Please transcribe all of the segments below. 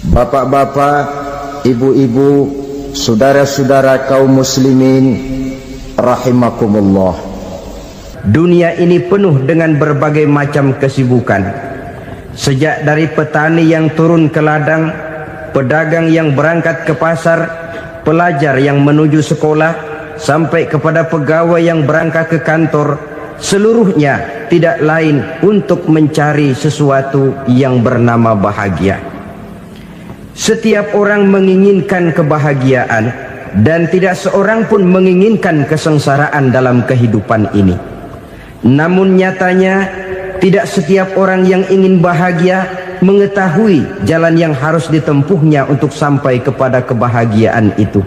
Bapak-bapak, ibu-ibu, saudara-saudara kaum muslimin rahimakumullah. Dunia ini penuh dengan berbagai macam kesibukan. Sejak dari petani yang turun ke ladang, pedagang yang berangkat ke pasar, pelajar yang menuju sekolah, sampai kepada pegawai yang berangkat ke kantor, seluruhnya tidak lain untuk mencari sesuatu yang bernama bahagia. Setiap orang menginginkan kebahagiaan, dan tidak seorang pun menginginkan kesengsaraan dalam kehidupan ini. Namun nyatanya tidak setiap orang yang ingin bahagia mengetahui jalan yang harus ditempuhnya untuk sampai kepada kebahagiaan itu.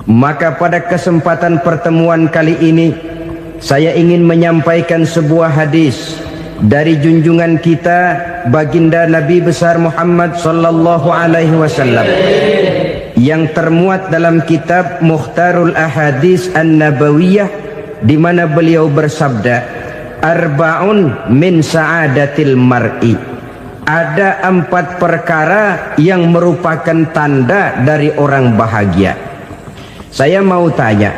Maka pada kesempatan pertemuan kali ini, saya ingin menyampaikan sebuah hadis dari junjungan kita baginda Nabi besar Muhammad sallallahu alaihi wasallam yang termuat dalam kitab Mukhtarul Ahadits An-Nabawiyah, di mana beliau bersabda, arba'un min sa'adatil mar'i. Ada 4 perkara yang merupakan tanda dari orang bahagia. Saya mau tanya,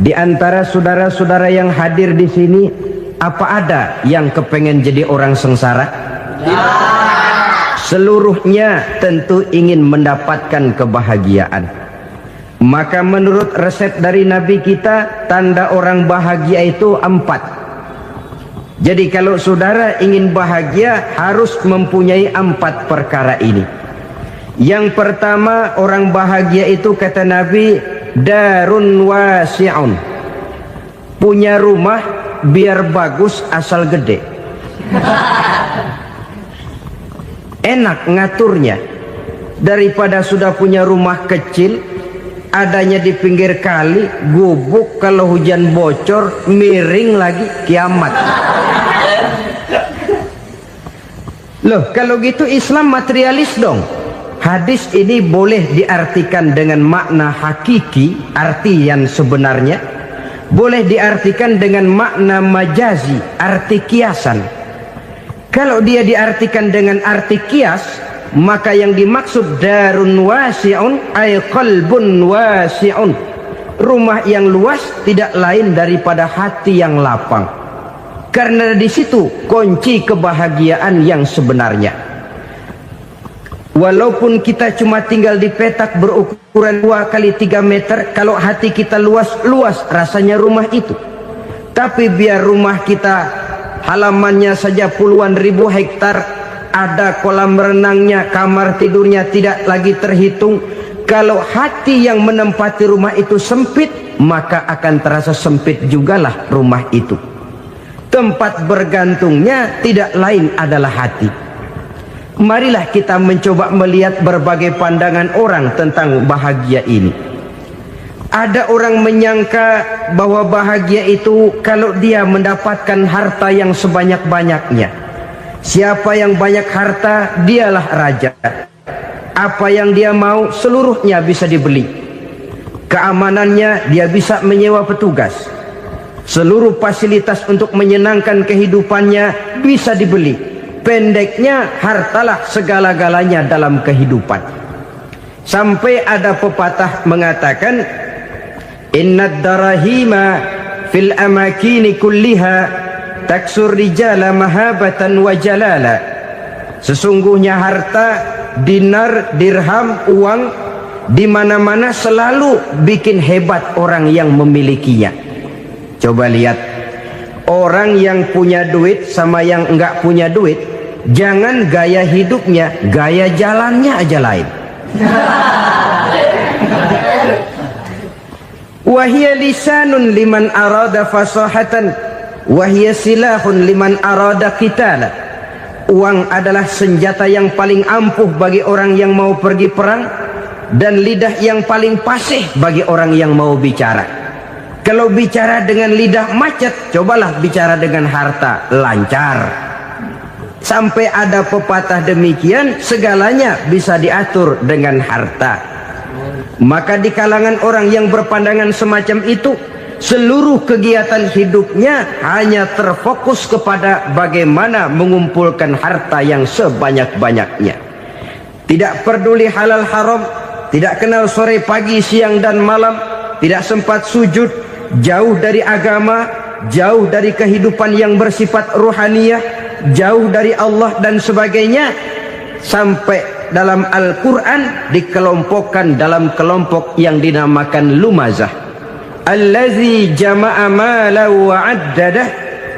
di antara saudara-saudara yang hadir di sini, apa ada yang kepengen jadi orang sengsara? Ya. Seluruhnya tentu ingin mendapatkan kebahagiaan. Maka menurut resep dari Nabi kita, tanda orang bahagia itu 4. Jadi kalau saudara ingin bahagia, harus mempunyai 4 perkara ini. Yang pertama, orang bahagia itu kata Nabi, darun wasi'un. Punya rumah biar bagus asal gede. Enak ngaturnya, daripada sudah punya rumah kecil, adanya di pinggir kali, gubuk, kalau hujan bocor, miring lagi, kiamat. Loh, kalau gitu Islam materialis dong. Hadis ini boleh diartikan dengan makna hakiki, arti yang sebenarnya. Boleh diartikan dengan makna majazi, arti kiasan. Kalau dia diartikan dengan arti kias, maka yang dimaksud darun wasi'un ay qalbun wasi'un. Rumah yang luas tidak lain daripada hati yang lapang. Karena di situ kunci kebahagiaan yang sebenarnya. Walaupun kita cuma tinggal di petak berukuran 2 kali 3 meter, kalau hati kita luas-luas rasanya rumah itu. Tapi biar rumah kita halamannya saja puluhan ribu hektar, ada kolam renangnya, kamar tidurnya tidak lagi terhitung. Kalau hati yang menempati rumah itu sempit, maka akan terasa sempit jugalah rumah itu. Tempat bergantungnya tidak lain adalah hati. Marilah kita mencoba melihat berbagai pandangan orang tentang bahagia ini. Ada orang menyangka bahwa bahagia itu kalau dia mendapatkan harta yang sebanyak-banyaknya. Siapa yang banyak harta, dialah raja. Apa yang dia mau, seluruhnya bisa dibeli. Keamanannya, dia bisa menyewa petugas. Seluruh fasilitas untuk menyenangkan kehidupannya bisa dibeli. Pendeknya, hartalah segala-galanya dalam kehidupan. Sampai ada pepatah mengatakan, innad darahima fil amakini kulliha taksur rijala mahabatan wa jalala. Sesungguhnya harta, dinar, dirham, uang, di mana-mana selalu bikin hebat orang yang memilikinya. Coba lihat, orang yang punya duit sama yang enggak punya duit, jangan gaya hidupnya, gaya jalannya aja lain. Wahia lisanun liman arada fasahatan, wahia silahun liman arada qitala. Uang adalah senjata yang paling ampuh bagi orang yang mau pergi perang, dan lidah yang paling fasih bagi orang yang mau bicara. Kalau bicara dengan lidah macet, cobalah bicara dengan harta, lancar. Sampai ada pepatah demikian, segalanya bisa diatur dengan harta. Maka di kalangan orang yang berpandangan semacam itu, seluruh kegiatan hidupnya hanya terfokus kepada bagaimana mengumpulkan harta yang sebanyak-banyaknya. tidak peduli halal haram, tidak kenal sore pagi siang dan malam, tidak sempat sujud, jauh dari agama, jauh dari kehidupan yang bersifat ruhaniyah, jauh dari Allah dan sebagainya, sampai dalam Al-Quran dikelompokkan dalam kelompok yang dinamakan lumazah. Allazi jama'a malahu wa 'addadah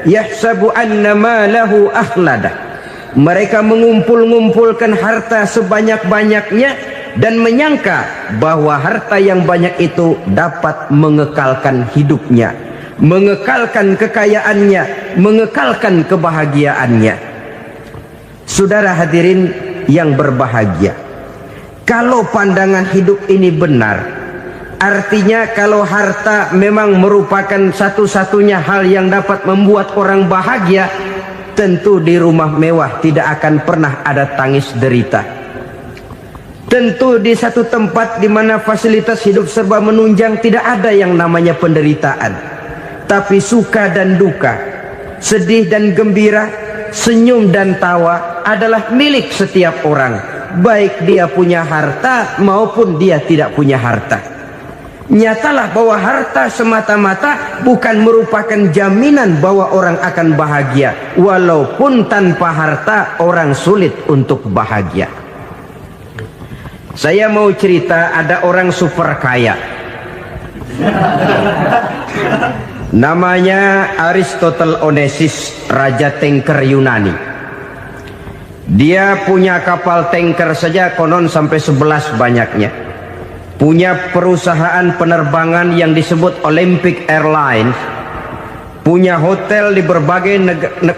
yahsabu anna malahu akhladah. Mereka mengumpul-ngumpulkan harta sebanyak-banyaknya dan menyangka bahwa harta yang banyak itu dapat mengekalkan hidupnya, mengekalkan kekayaannya, mengekalkan kebahagiaannya. Saudara hadirin yang berbahagia, kalau pandangan hidup ini benar, artinya kalau harta memang merupakan satu-satunya hal yang dapat membuat orang bahagia, tentu di rumah mewah tidak akan pernah ada tangis derita. Tentu di satu tempat di mana fasilitas hidup serba menunjang tidak ada yang namanya penderitaan. Tapi suka dan duka, sedih dan gembira, senyum dan tawa adalah milik setiap orang, baik dia punya harta maupun dia tidak punya harta. Nyatalah bahwa harta semata-mata bukan merupakan jaminan bahwa orang akan bahagia, walaupun tanpa harta orang sulit untuk bahagia. Saya mau cerita, ada orang super kaya, namanya Aristotle Onesius, raja tanker Yunani. Dia punya kapal tanker saja konon sampai 11 banyaknya. Punya perusahaan penerbangan yang disebut Olympic Airlines, punya hotel di berbagai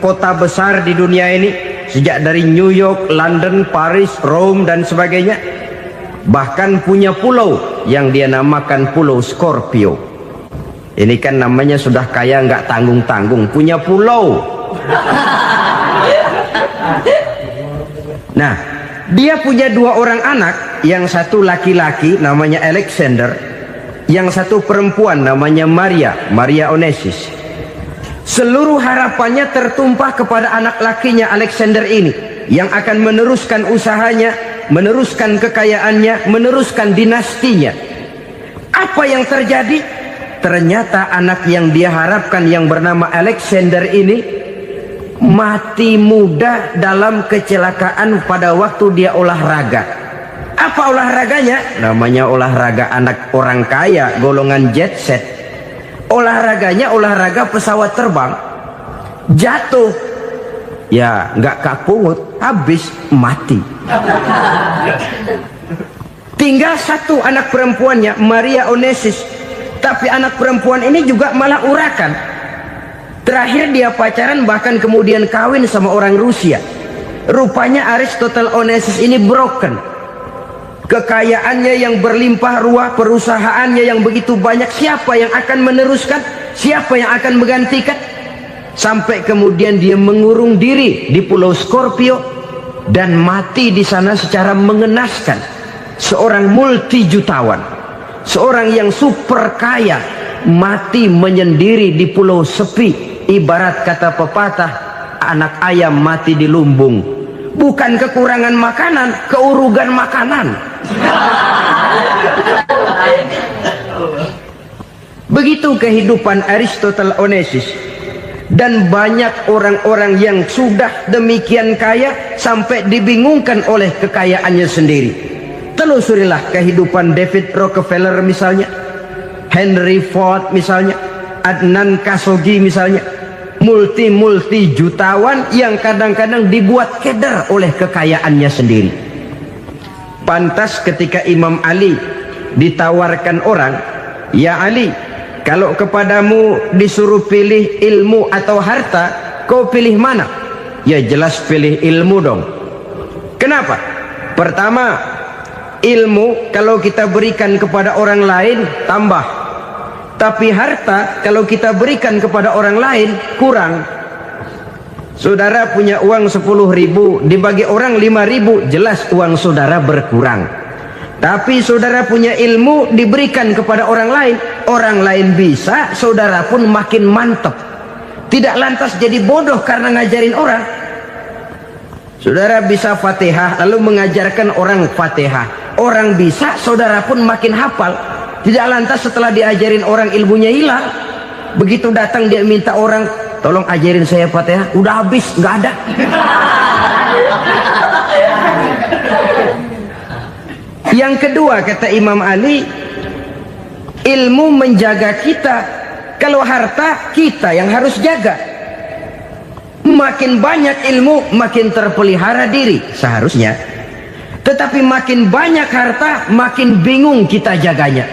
kota besar di dunia ini, sejak dari New York, London, Paris, Rome dan sebagainya. Bahkan punya pulau yang dia namakan Pulau Scorpio. Ini kan namanya sudah kaya nggak tanggung-tanggung, punya pulau. Nah, dia punya 2 orang anak, yang satu laki-laki namanya Alexander, yang satu perempuan namanya Maria Onesius. Seluruh harapannya tertumpah kepada anak lakinya Alexander ini, yang akan meneruskan usahanya, meneruskan kekayaannya, meneruskan dinastinya. Apa yang terjadi? Ternyata anak yang dia harapkan yang bernama Alexander ini mati muda dalam kecelakaan pada waktu dia olahraga. Apa olahraganya? Namanya olahraga anak orang kaya, golongan jet set. Olahraganya olahraga pesawat terbang. Jatuh, ya nggak kapungut, habis mati. Tinggal satu anak perempuannya, Maria Onesius. Tapi anak perempuan ini juga malah urakan. Terakhir dia pacaran, bahkan kemudian kawin sama orang Rusia. Rupanya Aristotle Onesius ini broken. Kekayaannya yang berlimpah ruah, perusahaannya yang begitu banyak, siapa yang akan meneruskan? Siapa yang akan menggantikan? Sampai kemudian dia mengurung diri di Pulau Scorpio dan mati di sana secara mengenaskan. Seorang multi jutawan, seorang yang super kaya, mati menyendiri di pulau sepi. Ibarat kata pepatah, anak ayam mati di lumbung. Bukan kekurangan makanan, keurugan makanan. Begitu kehidupan Aristotle Onesius. Dan banyak orang-orang yang sudah demikian kaya sampai dibingungkan oleh kekayaannya sendiri. Telusurilah kehidupan David Rockefeller misalnya, Henry Ford misalnya, Adnan Khashoggi misalnya. Multi jutawan yang kadang-kadang dibuat keder oleh kekayaannya sendiri. Pantas ketika Imam Ali ditawarkan orang, "Ya Ali, kalau kepadamu disuruh pilih ilmu atau harta, kau pilih mana?" Ya jelas pilih ilmu dong. Kenapa? Pertama, ilmu kalau kita berikan kepada orang lain tambah. Tapi harta kalau kita berikan kepada orang lain kurang. Saudara punya uang 10.000, dibagi orang 5.000, jelas uang saudara berkurang. Tapi saudara punya ilmu, diberikan kepada orang lain bisa, saudara pun makin mantap. Tidak lantas jadi bodoh karena ngajarin orang. Saudara bisa Fatihah lalu mengajarkan orang Fatihah. Orang bisa, saudara pun makin hafal. Tidak lantas setelah diajarin orang ilmunya hilang. Begitu datang dia minta orang, tolong ajarin saya Fatihah, udah habis, nggak ada. Yang kedua kata Imam Ali, ilmu menjaga kita. Kalau harta, kita yang harus jaga. Makin banyak ilmu, makin terpelihara diri seharusnya. Tetapi makin banyak harta, makin bingung kita jaganya.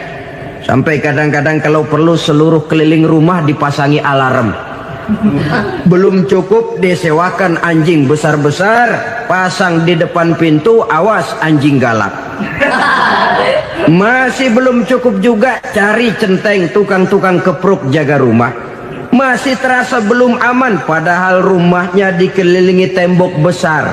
Sampai kadang-kadang kalau perlu seluruh keliling rumah dipasangi alarm. Belum cukup disewakan anjing besar-besar, pasang di depan pintu, awas anjing galak. Masih belum cukup juga, cari centeng tukang-tukang kepruk jaga rumah. Masih terasa belum aman, padahal rumahnya dikelilingi tembok besar.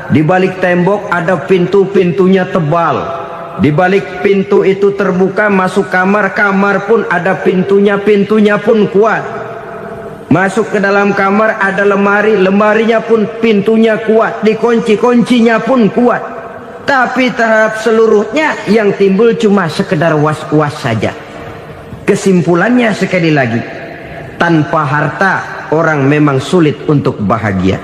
Di balik tembok ada pintu-pintunya tebal. Di balik pintu itu terbuka masuk kamar, kamar pun ada pintunya, pintunya pun kuat. Masuk ke dalam kamar ada lemari, lemarinya pun pintunya kuat, dikunci, kuncinya pun kuat. Tapi tahap seluruhnya yang timbul cuma sekedar was-was saja. Kesimpulannya sekali lagi, tanpa harta orang memang sulit untuk bahagia.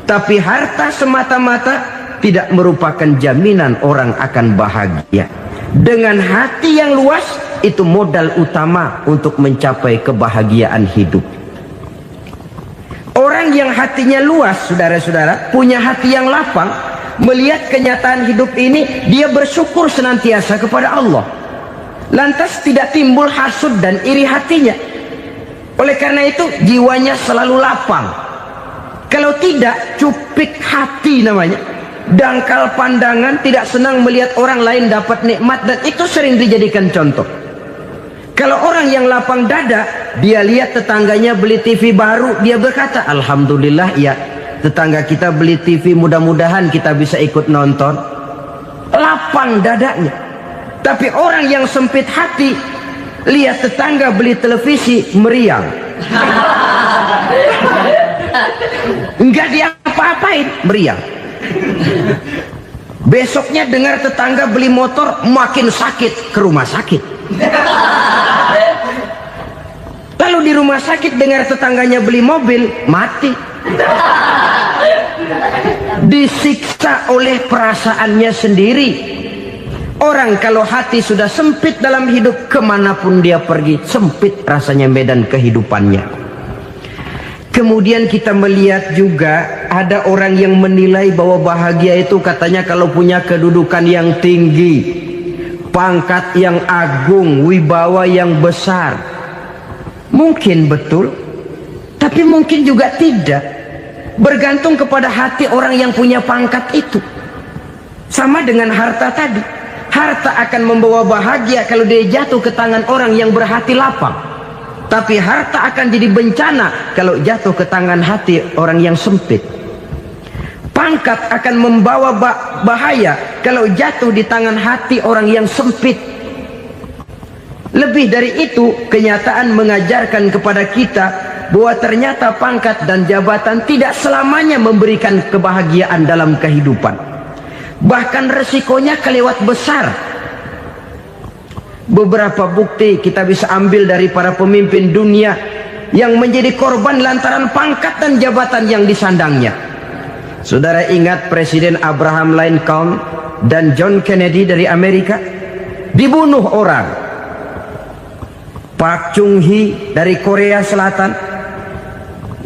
Tapi harta semata-mata tidak merupakan jaminan orang akan bahagia. Dengan hati yang luas, itu modal utama untuk mencapai kebahagiaan hidup. Orang yang hatinya luas, saudara-saudara, punya hati yang lapang, melihat kenyataan hidup ini, dia bersyukur senantiasa kepada Allah. Lantas tidak timbul hasud dan iri hatinya. Oleh karena itu, jiwanya selalu lapang. Kalau tidak, cupik hati namanya. Dangkal pandangan, tidak senang melihat orang lain dapat nikmat, dan itu sering dijadikan contoh. Kalau orang yang lapang dada, dia lihat tetangganya beli TV baru, dia berkata, alhamdulillah ya, tetangga kita beli TV, mudah-mudahan kita bisa ikut nonton. Lapang dadanya. Tapi orang yang sempit hati, lihat tetangga beli televisi, meriang. Enggak diapa-apain, meriang. Besoknya dengar tetangga beli motor, makin sakit, ke rumah sakit. Lalu di rumah sakit dengar tetangganya beli mobil, mati. Disiksa oleh perasaannya sendiri. Orang kalau hati sudah sempit dalam hidup, kemanapun dia pergi, sempit rasanya medan kehidupannya. Kemudian kita melihat juga ada orang yang menilai bahwa bahagia itu katanya kalau punya kedudukan yang tinggi, pangkat yang agung, wibawa yang besar. Mungkin betul, tapi mungkin juga tidak. Bergantung kepada hati orang yang punya pangkat itu. Sama dengan harta tadi. Harta akan membawa bahagia kalau dia jatuh ke tangan orang yang berhati lapang. Tapi harta akan jadi bencana kalau jatuh ke tangan hati orang yang sempit. Pangkat akan membawa bahaya kalau jatuh di tangan hati orang yang sempit. Lebih dari itu, kenyataan mengajarkan kepada kita bahwa ternyata pangkat dan jabatan tidak selamanya memberikan kebahagiaan dalam kehidupan. Bahkan resikonya kelewat besar. Beberapa bukti kita bisa ambil dari para pemimpin dunia yang menjadi korban lantaran pangkat dan jabatan yang disandangnya. Saudara ingat Presiden Abraham Lincoln dan John Kennedy dari Amerika? Dibunuh orang. Park Chung-hee dari Korea Selatan,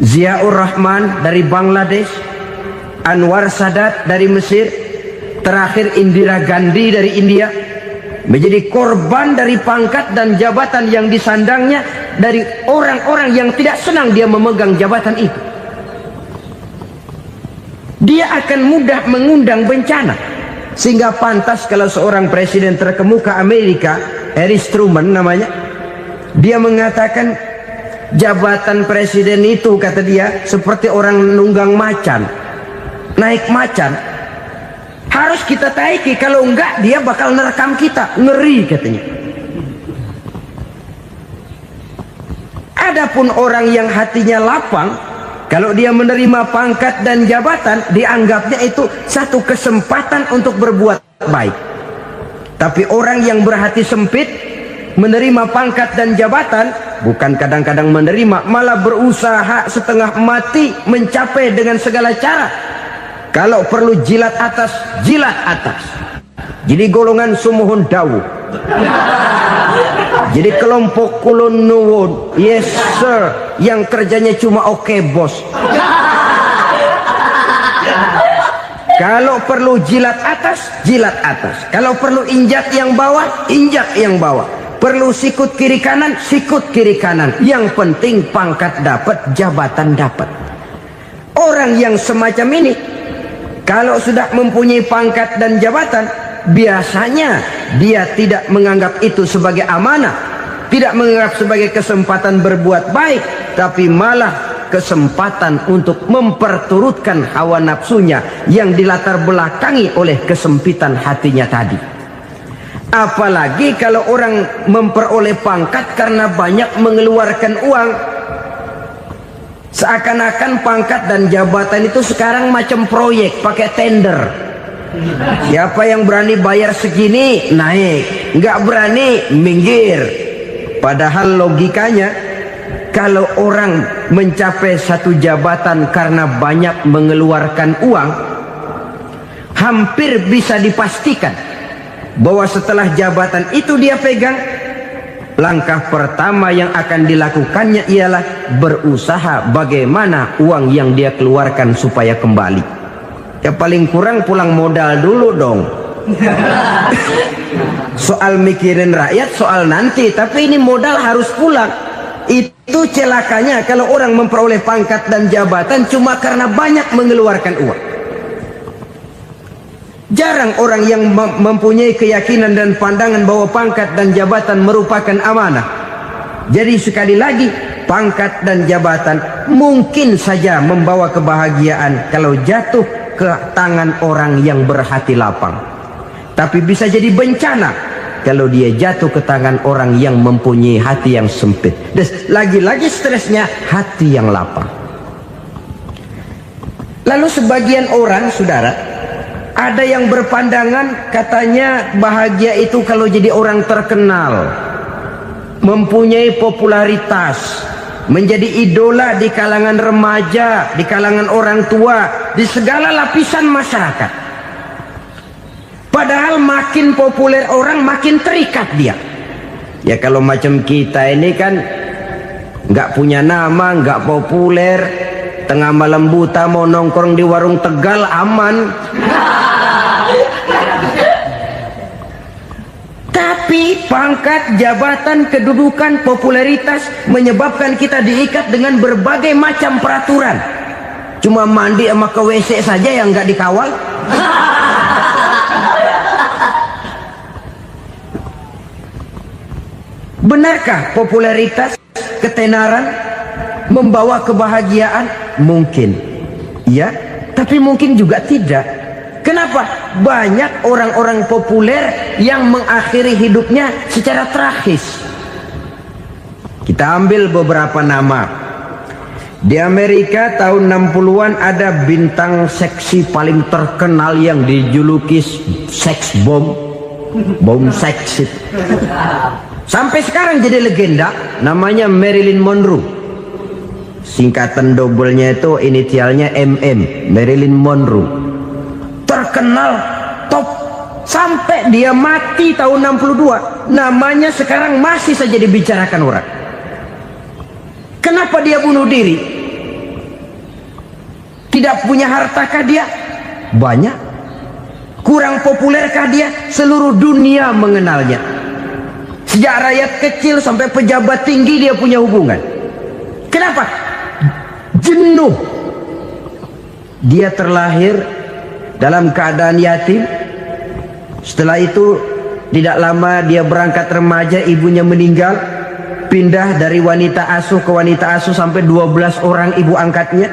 Ziaur Rahman dari Bangladesh, Anwar Sadat dari Mesir, terakhir Indira Gandhi dari India, menjadi korban dari pangkat dan jabatan yang disandangnya dari orang-orang yang tidak senang dia memegang jabatan itu. Dia akan mudah mengundang bencana. Sehingga pantas kalau seorang presiden terkemuka Amerika, Harry Truman namanya, dia mengatakan jabatan presiden itu, kata dia, seperti orang nunggang macan, naik macan. Harus kita taiki, kalau enggak dia bakal nerekam kita, ngeri katanya. Adapun orang yang hatinya lapang, Kalau dia menerima pangkat dan jabatan, dianggapnya itu satu kesempatan untuk berbuat baik. Tapi orang yang berhati sempit, menerima pangkat dan jabatan, bukan kadang-kadang menerima, malah berusaha setengah mati mencapai dengan segala cara. Kalau perlu jilat atas, jilat atas. Jadi golongan sumuhun dawuh. Jadi kelompok kulon nuwun, yes sir, yang kerjanya cuma oke bos. Kalau perlu jilat atas, jilat atas. Kalau perlu injak yang bawah, injak yang bawah. Perlu sikut kiri kanan, sikut kiri kanan. Yang penting pangkat dapat, jabatan dapat. Orang yang semacam ini, kalau sudah mempunyai pangkat dan jabatan, biasanya dia tidak menganggap itu sebagai amanah, tidak menganggap sebagai kesempatan berbuat baik, tapi malah kesempatan untuk memperturutkan hawa nafsunya yang dilatar belakangi oleh kesempitan hatinya tadi. Apalagi kalau orang memperoleh pangkat karena banyak mengeluarkan uang, seakan-akan pangkat dan jabatan itu sekarang macam proyek pakai tender. Siapa yang berani bayar segini naik, nggak berani minggir. Padahal logikanya, kalau orang mencapai satu jabatan karena banyak mengeluarkan uang, hampir bisa dipastikan bahwa setelah jabatan itu dia pegang, langkah pertama yang akan dilakukannya ialah berusaha bagaimana uang yang dia keluarkan supaya kembali. Ya paling kurang pulang modal dulu dong. Soal mikirin rakyat soal nanti, tapi ini modal harus pulang. Itu celakanya kalau orang memperoleh pangkat dan jabatan cuma karena banyak mengeluarkan uang. Jarang orang yang mempunyai keyakinan dan pandangan bahwa pangkat dan jabatan merupakan amanah. Jadi sekali lagi, pangkat dan jabatan mungkin saja membawa kebahagiaan kalau jatuh ke tangan orang yang berhati lapang. Tapi bisa jadi bencana kalau dia jatuh ke tangan orang yang mempunyai hati yang sempit. Dan lagi-lagi stresnya hati yang lapang. Lalu sebagian orang, saudara, ada yang berpandangan katanya bahagia itu kalau jadi orang terkenal, mempunyai popularitas, menjadi idola di kalangan remaja, di kalangan orang tua, di segala lapisan masyarakat. Padahal makin populer orang makin terikat dia. Ya kalau macam kita ini kan nggak punya nama, nggak populer, tengah malam buta mau nongkrong di warung Tegal aman. Tapi pangkat, jabatan, kedudukan, popularitas menyebabkan kita diikat dengan berbagai macam peraturan. Cuma mandi sama ke WC saja yang nggak dikawal. Benarkah popularitas, ketenaran membawa kebahagiaan? Mungkin, ya, tapi mungkin juga tidak. Kenapa? Banyak orang-orang populer yang mengakhiri hidupnya secara tragis. Kita ambil beberapa nama. Di Amerika tahun 60-an ada bintang seksi paling terkenal yang dijuluki sex bomb, bom seks. Sampai sekarang jadi legenda, namanya Marilyn Monroe. Singkatan dobelnya itu inisialnya MM, Marilyn Monroe. Terkenal, top, sampai dia mati tahun 62. Namanya sekarang masih saja dibicarakan orang. Kenapa dia bunuh diri? Tidak punya hartakah dia? Banyak. Kurang populerkah dia? Seluruh dunia mengenalnya. Sejak rakyat kecil sampai pejabat tinggi dia punya hubungan. Kenapa? Jenuh. Dia terlahir dalam keadaan yatim. Setelah itu tidak lama dia berangkat remaja, ibunya meninggal. Pindah dari wanita asuh ke wanita asuh sampai 12 orang ibu angkatnya.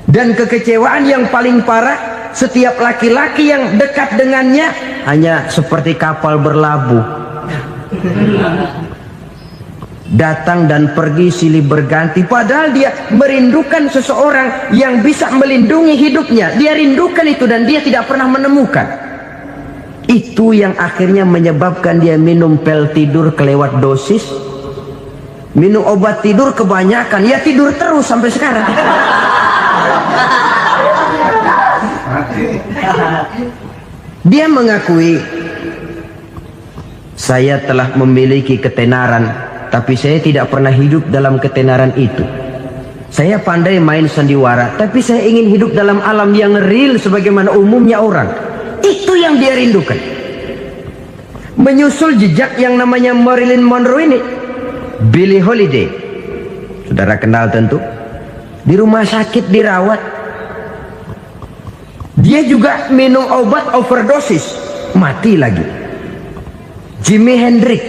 Dan kekecewaan yang paling parah, setiap laki-laki yang dekat dengannya hanya seperti kapal berlabuh. datang dan pergi silih berganti, padahal dia merindukan seseorang yang bisa melindungi hidupnya. Dia rindukan itu dan dia tidak pernah menemukan. Itu yang akhirnya menyebabkan dia minum pil tidur kelewat dosis, minum obat tidur kebanyakan, ya tidur terus sampai sekarang. Dia mengakui, saya telah memiliki ketenaran, tapi saya tidak pernah hidup dalam ketenaran itu. Saya pandai main sandiwara, tapi saya ingin hidup dalam alam yang real sebagaimana umumnya orang. Itu yang dia rindukan. Menyusul jejak yang namanya Marilyn Monroe ini, Billie Holiday, saudara kenal tentu, di rumah sakit dirawat. Dia juga minum obat overdosis, mati lagi. Jimi Hendrix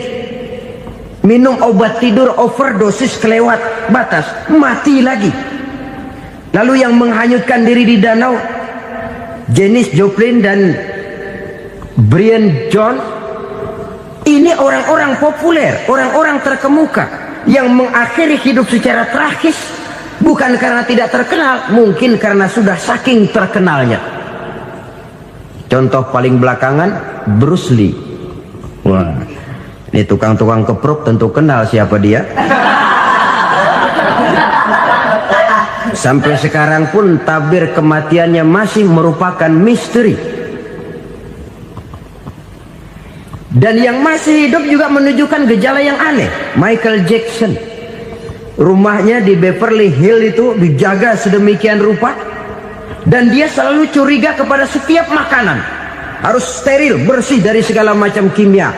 minum obat tidur overdosis kelewat batas, mati lagi. Lalu yang menghanyutkan diri di danau, Janis Joplin dan Brian Jones. Ini orang-orang populer, orang-orang terkemuka yang mengakhiri hidup secara tragis, bukan karena tidak terkenal, mungkin karena sudah saking terkenalnya. Contoh paling belakangan, Bruce Lee. Wah, ini tukang-tukang keprok tentu kenal siapa dia. Sampai sekarang pun tabir kematiannya masih merupakan misteri. Dan yang masih hidup juga menunjukkan gejala yang aneh. Michael Jackson, rumahnya di Beverly Hills itu dijaga sedemikian rupa, dan dia selalu curiga kepada setiap makanan harus steril, bersih dari segala macam kimia.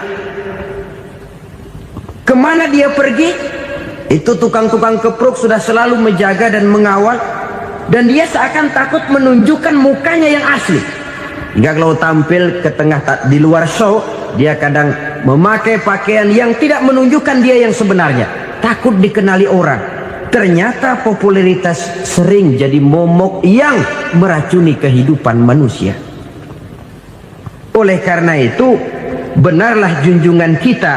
Kemana dia pergi, itu tukang-tukang keprok sudah selalu menjaga dan mengawal, dan dia seakan takut menunjukkan mukanya yang asli. Hingga kalau tampil ke tengah di luar show, dia kadang memakai pakaian yang tidak menunjukkan dia yang sebenarnya, takut dikenali orang. Ternyata popularitas sering jadi momok yang meracuni kehidupan manusia. Oleh karena itu, benarlah junjungan kita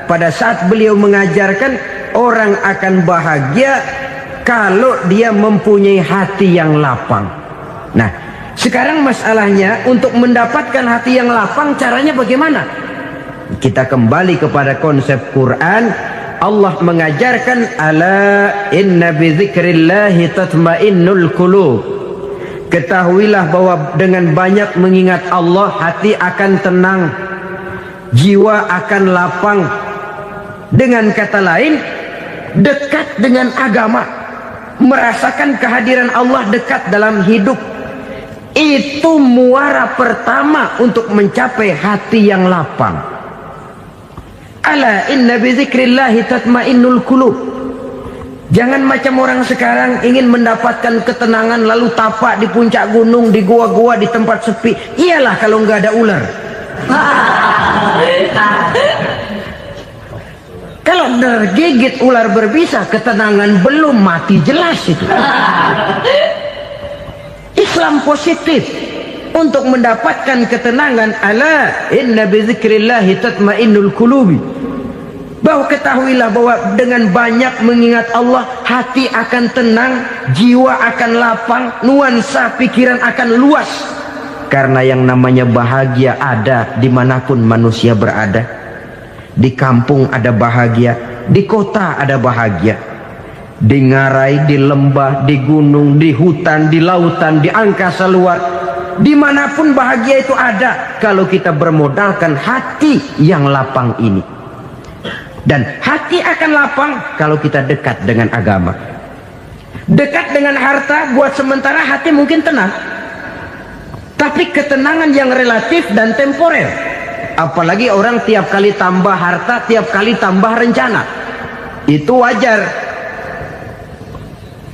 pada saat beliau mengajarkan orang akan bahagia kalau dia mempunyai hati yang lapang. Nah, sekarang masalahnya untuk mendapatkan hati yang lapang, caranya bagaimana? Kita kembali kepada konsep Quran. Allah mengajarkan, ala inna bi dzikrillahi tatmainnul qulub. Ketahuilah bahwa dengan banyak mengingat Allah, hati akan tenang, jiwa akan lapang. Dengan kata lain, dekat dengan agama, merasakan kehadiran Allah dekat dalam hidup. Itu muara pertama untuk mencapai hati yang lapang. Ala inna bi dzikrillahi tatmainnul qulub. Jangan macam orang sekarang ingin mendapatkan ketenangan lalu tapak di puncak gunung, di gua-gua, di tempat sepi. Iyalah kalau nggak ada ular. Kalau tergigit ular berbisa, ketenangan belum, mati jelas itu. Islam positif untuk mendapatkan ketenangan. Ala inna bi dzikrillahi tatmainnul qulubi. Bahwa ketahuilah bahwa dengan banyak mengingat Allah, hati akan tenang, jiwa akan lapang, nuansa pikiran akan luas. Karena yang namanya bahagia ada dimanapun manusia berada. Di kampung ada bahagia, di kota ada bahagia, di ngarai, di lembah, di gunung, di hutan, di lautan, di angkasa luar, dimanapun bahagia itu ada kalau kita bermodalkan hati yang lapang ini. Dan hati akan lapang kalau kita dekat dengan agama. Dekat dengan harta buat sementara hati mungkin tenang, tapi ketenangan yang relatif dan temporer. Apalagi orang tiap kali tambah harta, tiap kali tambah rencana. Itu wajar.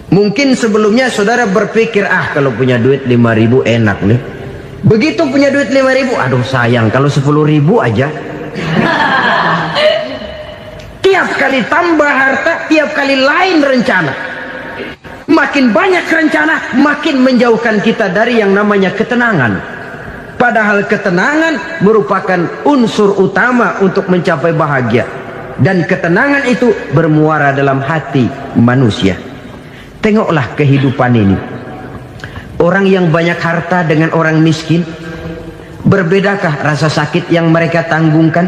Mungkin sebelumnya saudara berpikir, kalau punya duit 5.000 enak nih. Begitu punya duit 5.000, aduh sayang kalau 10.000 aja. Tiap kali tambah harta, tiap kali lain rencana. Makin banyak rencana, makin menjauhkan kita dari yang namanya ketenangan. Padahal ketenangan merupakan unsur utama untuk mencapai bahagia. dan ketenangan itu bermuara dalam hati manusia. Tengoklah kehidupan ini. Orang yang banyak harta dengan orang miskin, berbedakah rasa sakit yang mereka tanggungkan?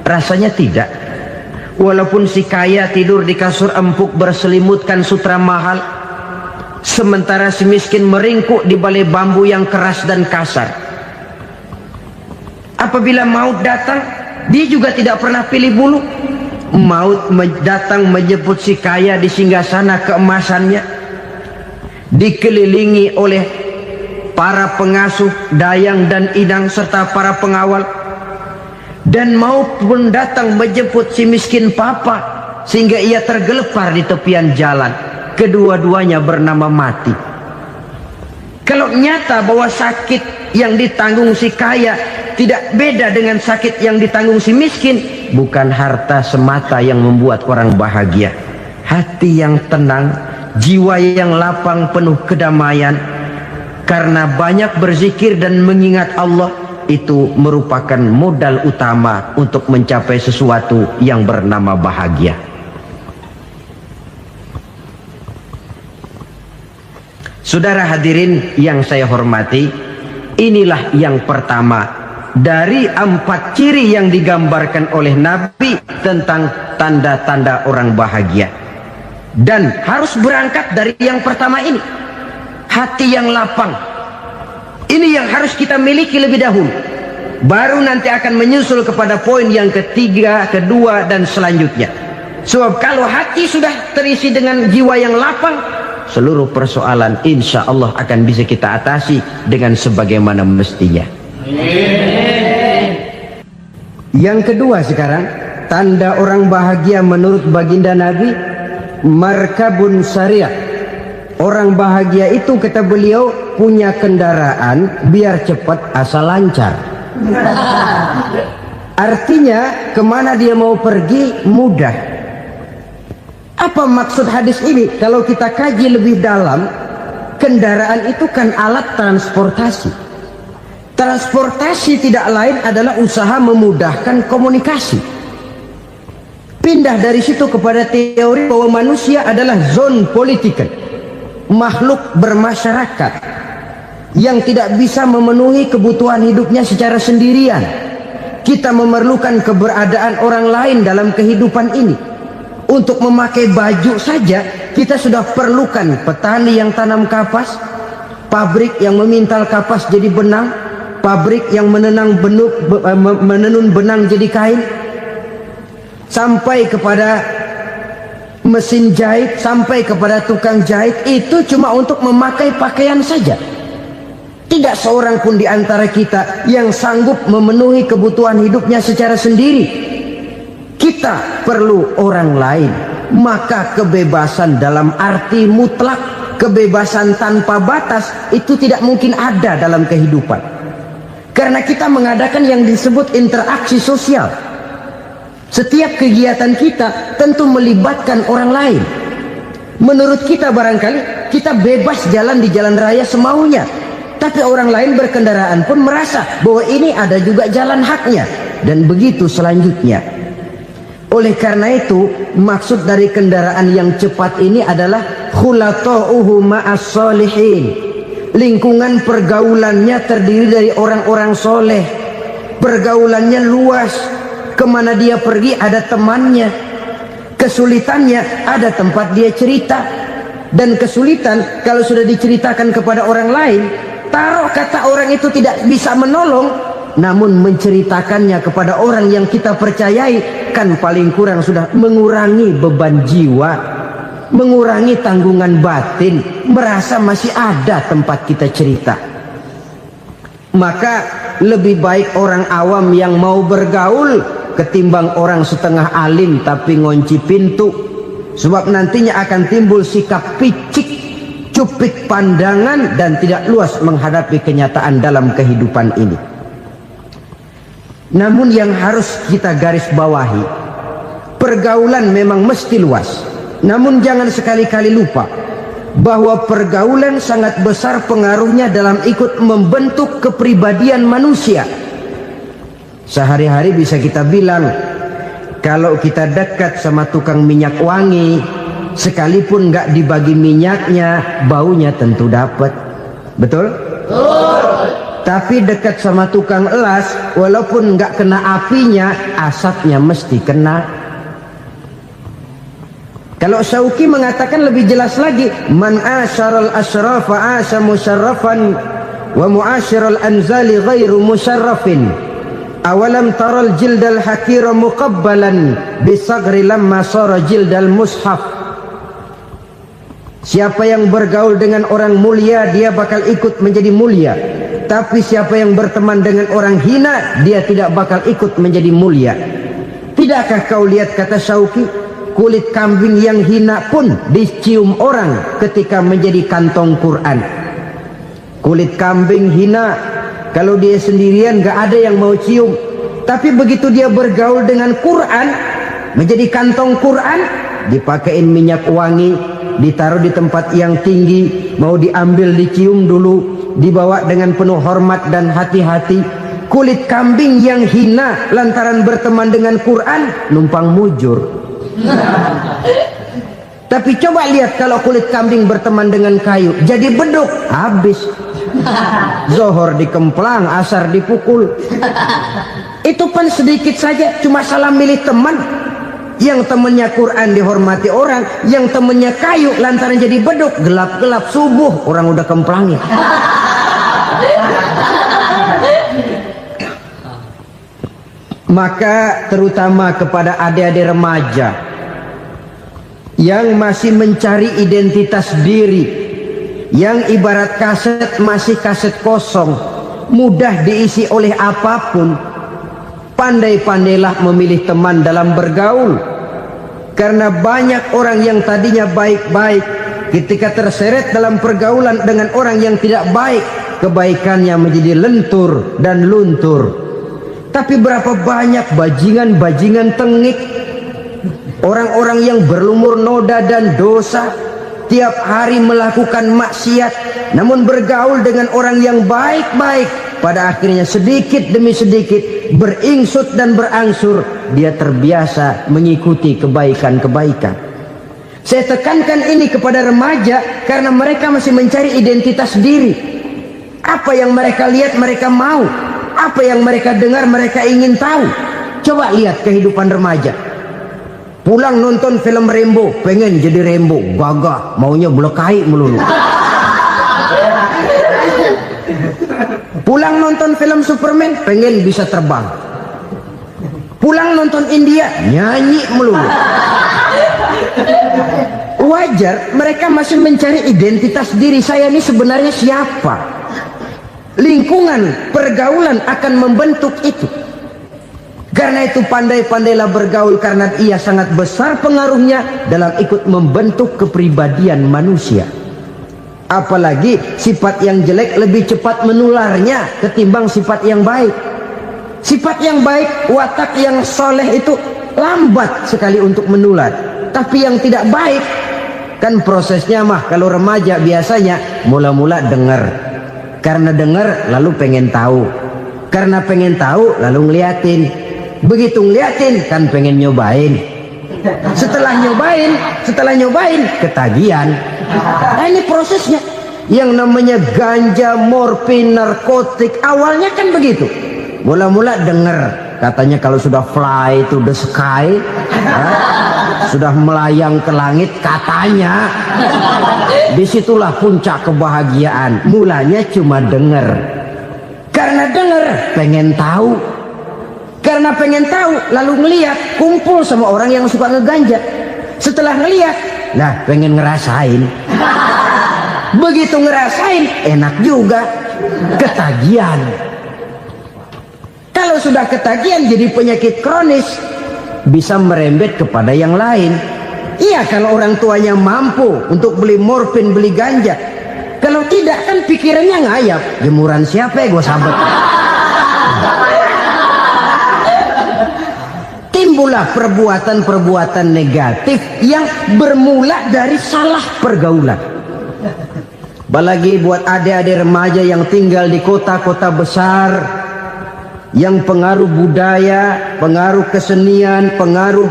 Rasanya tidak. Walaupun si kaya tidur di kasur empuk berselimutkan sutra mahal, sementara si miskin meringkuk di balai bambu yang keras dan kasar. Apabila maut datang, dia juga tidak pernah pilih bulu. Maut datang menjemput si kaya di singgasana keemasannya, dikelilingi oleh para pengasuh, dayang dan inang serta para pengawal. Dan maut pun datang menjemput si miskin papa, sehingga ia tergelepar di tepian jalan. Kedua-duanya bernama mati. Kalau nyata bahwa sakit yang ditanggung si kaya tidak beda dengan sakit yang ditanggung si miskin, bukan harta semata yang membuat orang bahagia. Hati yang tenang, jiwa yang lapang penuh kedamaian, karena banyak berzikir dan mengingat Allah, itu merupakan modal utama untuk mencapai sesuatu yang bernama bahagia. Saudara hadirin yang saya hormati, inilah yang pertama dari 4 ciri yang digambarkan oleh Nabi tentang tanda-tanda orang bahagia. Dan harus berangkat dari yang pertama ini, hati yang lapang. Ini yang harus kita miliki lebih dahulu, baru nanti akan menyusul kepada poin yang ketiga, kedua dan selanjutnya. Sebab kalau hati sudah terisi dengan jiwa yang lapang, seluruh persoalan insya Allah akan bisa kita atasi dengan sebagaimana mestinya. Yang kedua sekarang, tanda orang bahagia menurut baginda Nabi, markabun syariah. Orang bahagia itu, kata beliau, punya kendaraan biar cepat asal lancar. Artinya kemana dia mau pergi mudah. Apa maksud hadis ini? Kalau kita kaji lebih dalam, kendaraan itu kan alat transportasi. Transportasi tidak lain adalah usaha memudahkan komunikasi. Pindah dari situ kepada teori bahwa manusia adalah zon political, makhluk bermasyarakat yang tidak bisa memenuhi kebutuhan hidupnya secara sendirian. Kita memerlukan keberadaan orang lain dalam kehidupan ini. Untuk memakai baju saja kita sudah perlukan petani yang tanam kapas, pabrik yang memintal kapas jadi benang, pabrik yang menenun benang jadi kain, sampai kepada mesin jahit, sampai kepada tukang jahit. Itu cuma untuk memakai pakaian saja. Tidak seorang pun di antara kita yang sanggup memenuhi kebutuhan hidupnya secara sendiri. Kita perlu orang lain. Maka kebebasan dalam arti mutlak, kebebasan tanpa batas, itu tidak mungkin ada dalam kehidupan. Karena kita mengadakan yang disebut interaksi sosial. Setiap kegiatan kita tentu melibatkan orang lain. Menurut kita barangkali kita bebas jalan di jalan raya semaunya, tapi orang lain berkendaraan pun merasa bahwa ini ada juga jalan haknya, dan begitu selanjutnya. Oleh karena itu, maksud dari kendaraan yang cepat ini adalah khulata'uhu ma'as solihin. Lingkungan pergaulannya terdiri dari orang-orang soleh. Pergaulannya luas. Kemana dia pergi ada temannya. Kesulitannya ada tempat dia cerita. Dan kesulitan kalau sudah diceritakan kepada orang lain, taruh kata orang itu tidak bisa menolong, namun menceritakannya kepada orang yang kita percayai, kan paling kurang sudah mengurangi beban jiwa, mengurangi tanggungan batin, merasa masih ada tempat kita cerita. Maka lebih baik orang awam yang mau bergaul ketimbang orang setengah alim tapi ngunci pintu. Sebab nantinya akan timbul sikap picik, cupik pandangan, dan tidak luas menghadapi kenyataan dalam kehidupan ini. Namun yang harus kita garis bawahi, pergaulan memang mesti luas. Namun jangan sekali-kali lupa bahwa pergaulan sangat besar pengaruhnya dalam ikut membentuk kepribadian manusia. Sehari-hari bisa kita bilang, Kalau kita dekat sama tukang minyak wangi, sekalipun nggak dibagi minyaknya, baunya tentu dapat. Betul? Tapi dekat sama tukang elas, walaupun nggak kena apinya, asapnya mesti kena. Kalau Syauqi mengatakan lebih jelas lagi, man asyaral asrafa asa musyarrafan wa muasyiral anzali ghairu musyarrafin. Awalam taral jildal hakira muqabbalan bisagri lamma sara jildal mushaf. Siapa yang bergaul dengan orang mulia, dia bakal ikut menjadi mulia. Tapi siapa yang berteman dengan orang hina, dia tidak bakal ikut menjadi mulia. Tidakkah kau lihat, kata Syauqi, kulit kambing yang hina pun dicium orang ketika menjadi kantong Quran. Kulit kambing hina, kalau dia sendirian gak ada yang mau cium. Tapi begitu dia bergaul dengan Quran, menjadi kantong Quran, dipakein minyak wangi, ditaruh di tempat yang tinggi, mau diambil dicium dulu, dibawa dengan penuh hormat dan hati-hati. Kulit kambing yang hina lantaran berteman dengan Quran, numpang mujur. Tapi coba lihat kalau kulit kambing berteman dengan kayu, jadi beduk, habis. Zohor dikemplang, asar dipukul. Itu pun sedikit saja, cuma salah milih teman. Yang temannya Quran dihormati orang, yang temannya kayu lantaran jadi beduk, gelap-gelap subuh orang udah kemplangi. Maka terutama kepada adik-adik remaja yang masih mencari identitas diri, yang ibarat kaset masih kaset kosong, mudah diisi oleh apapun, pandai-pandailah memilih teman dalam bergaul. Karena banyak orang yang tadinya baik-baik, ketika terseret dalam pergaulan dengan orang yang tidak baik, kebaikannya menjadi lentur dan luntur. Tapi berapa banyak bajingan-bajingan tengik, orang-orang yang berlumur noda dan dosa, tiap hari melakukan maksiat, namun bergaul dengan orang yang baik-baik, pada akhirnya sedikit demi sedikit beringsut dan berangsur dia terbiasa mengikuti kebaikan-kebaikan. Saya tekankan ini kepada remaja karena mereka masih mencari identitas diri. Apa yang mereka lihat mereka mau, apa yang mereka dengar mereka ingin tahu. Coba lihat kehidupan remaja. Pulang nonton film Rambo, pengen jadi Rambo, gagah, maunya belekai melulu. Pulang nonton film Superman, pengen bisa terbang. Pulang nonton India, nyanyi melulu. Wajar, mereka masih mencari identitas diri. Saya ini sebenarnya siapa? Lingkungan, pergaulan akan membentuk itu. Karena itu pandai-pandailah bergaul, karena ia sangat besar pengaruhnya dalam ikut membentuk kepribadian manusia. Apalagi sifat yang jelek lebih cepat menularnya ketimbang sifat yang baik. Sifat yang baik, watak yang soleh itu lambat sekali untuk menular. Tapi yang tidak baik, kan prosesnya mah kalau remaja biasanya mula-mula dengar. Karena dengar lalu pengen tahu. Karena pengen tahu lalu ngeliatin. Begitu ngeliatin kan pengen nyobain. Setelah nyobain ketagihan. Nah ini prosesnya. Yang namanya ganja, morfin, narkotik, awalnya kan begitu. Mula-mula dengar, katanya kalau sudah fly to the sky, sudah melayang ke langit, katanya disitulah puncak kebahagiaan. Mulanya cuma dengar. Karena dengar pengen tahu. Karena pengen tahu lalu ngeliat, kumpul sama orang yang suka ngeganja. Setelah ngeliat, nah pengen ngerasain. Begitu ngerasain enak juga, ketagihan. Kalau sudah ketagihan jadi penyakit kronis, bisa merembet kepada yang lain. Iya, kalau orang tuanya mampu untuk beli morfin, beli ganja. Kalau tidak kan pikirannya ngayap, jemuran siapa ya gue sabet. Timbullah perbuatan-perbuatan negatif yang bermula dari salah pergaulan. Apalagi buat adik-adik remaja yang tinggal di kota-kota besar, yang pengaruh budaya, pengaruh kesenian, pengaruh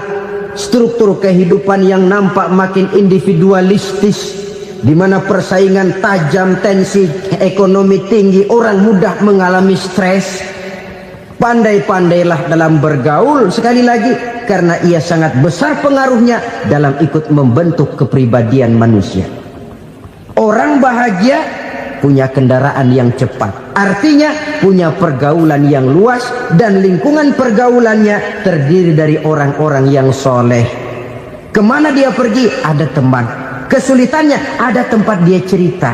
struktur kehidupan yang nampak makin individualistis, di mana persaingan tajam, tensi ekonomi tinggi, orang mudah mengalami stres. Pandai-pandailah dalam bergaul, sekali lagi, karena ia sangat besar pengaruhnya dalam ikut membentuk kepribadian manusia. Orang bahagia punya kendaraan yang cepat, artinya punya pergaulan yang luas, dan lingkungan pergaulannya terdiri dari orang-orang yang soleh. Kemana dia pergi, ada teman. Kesulitannya, ada tempat dia cerita.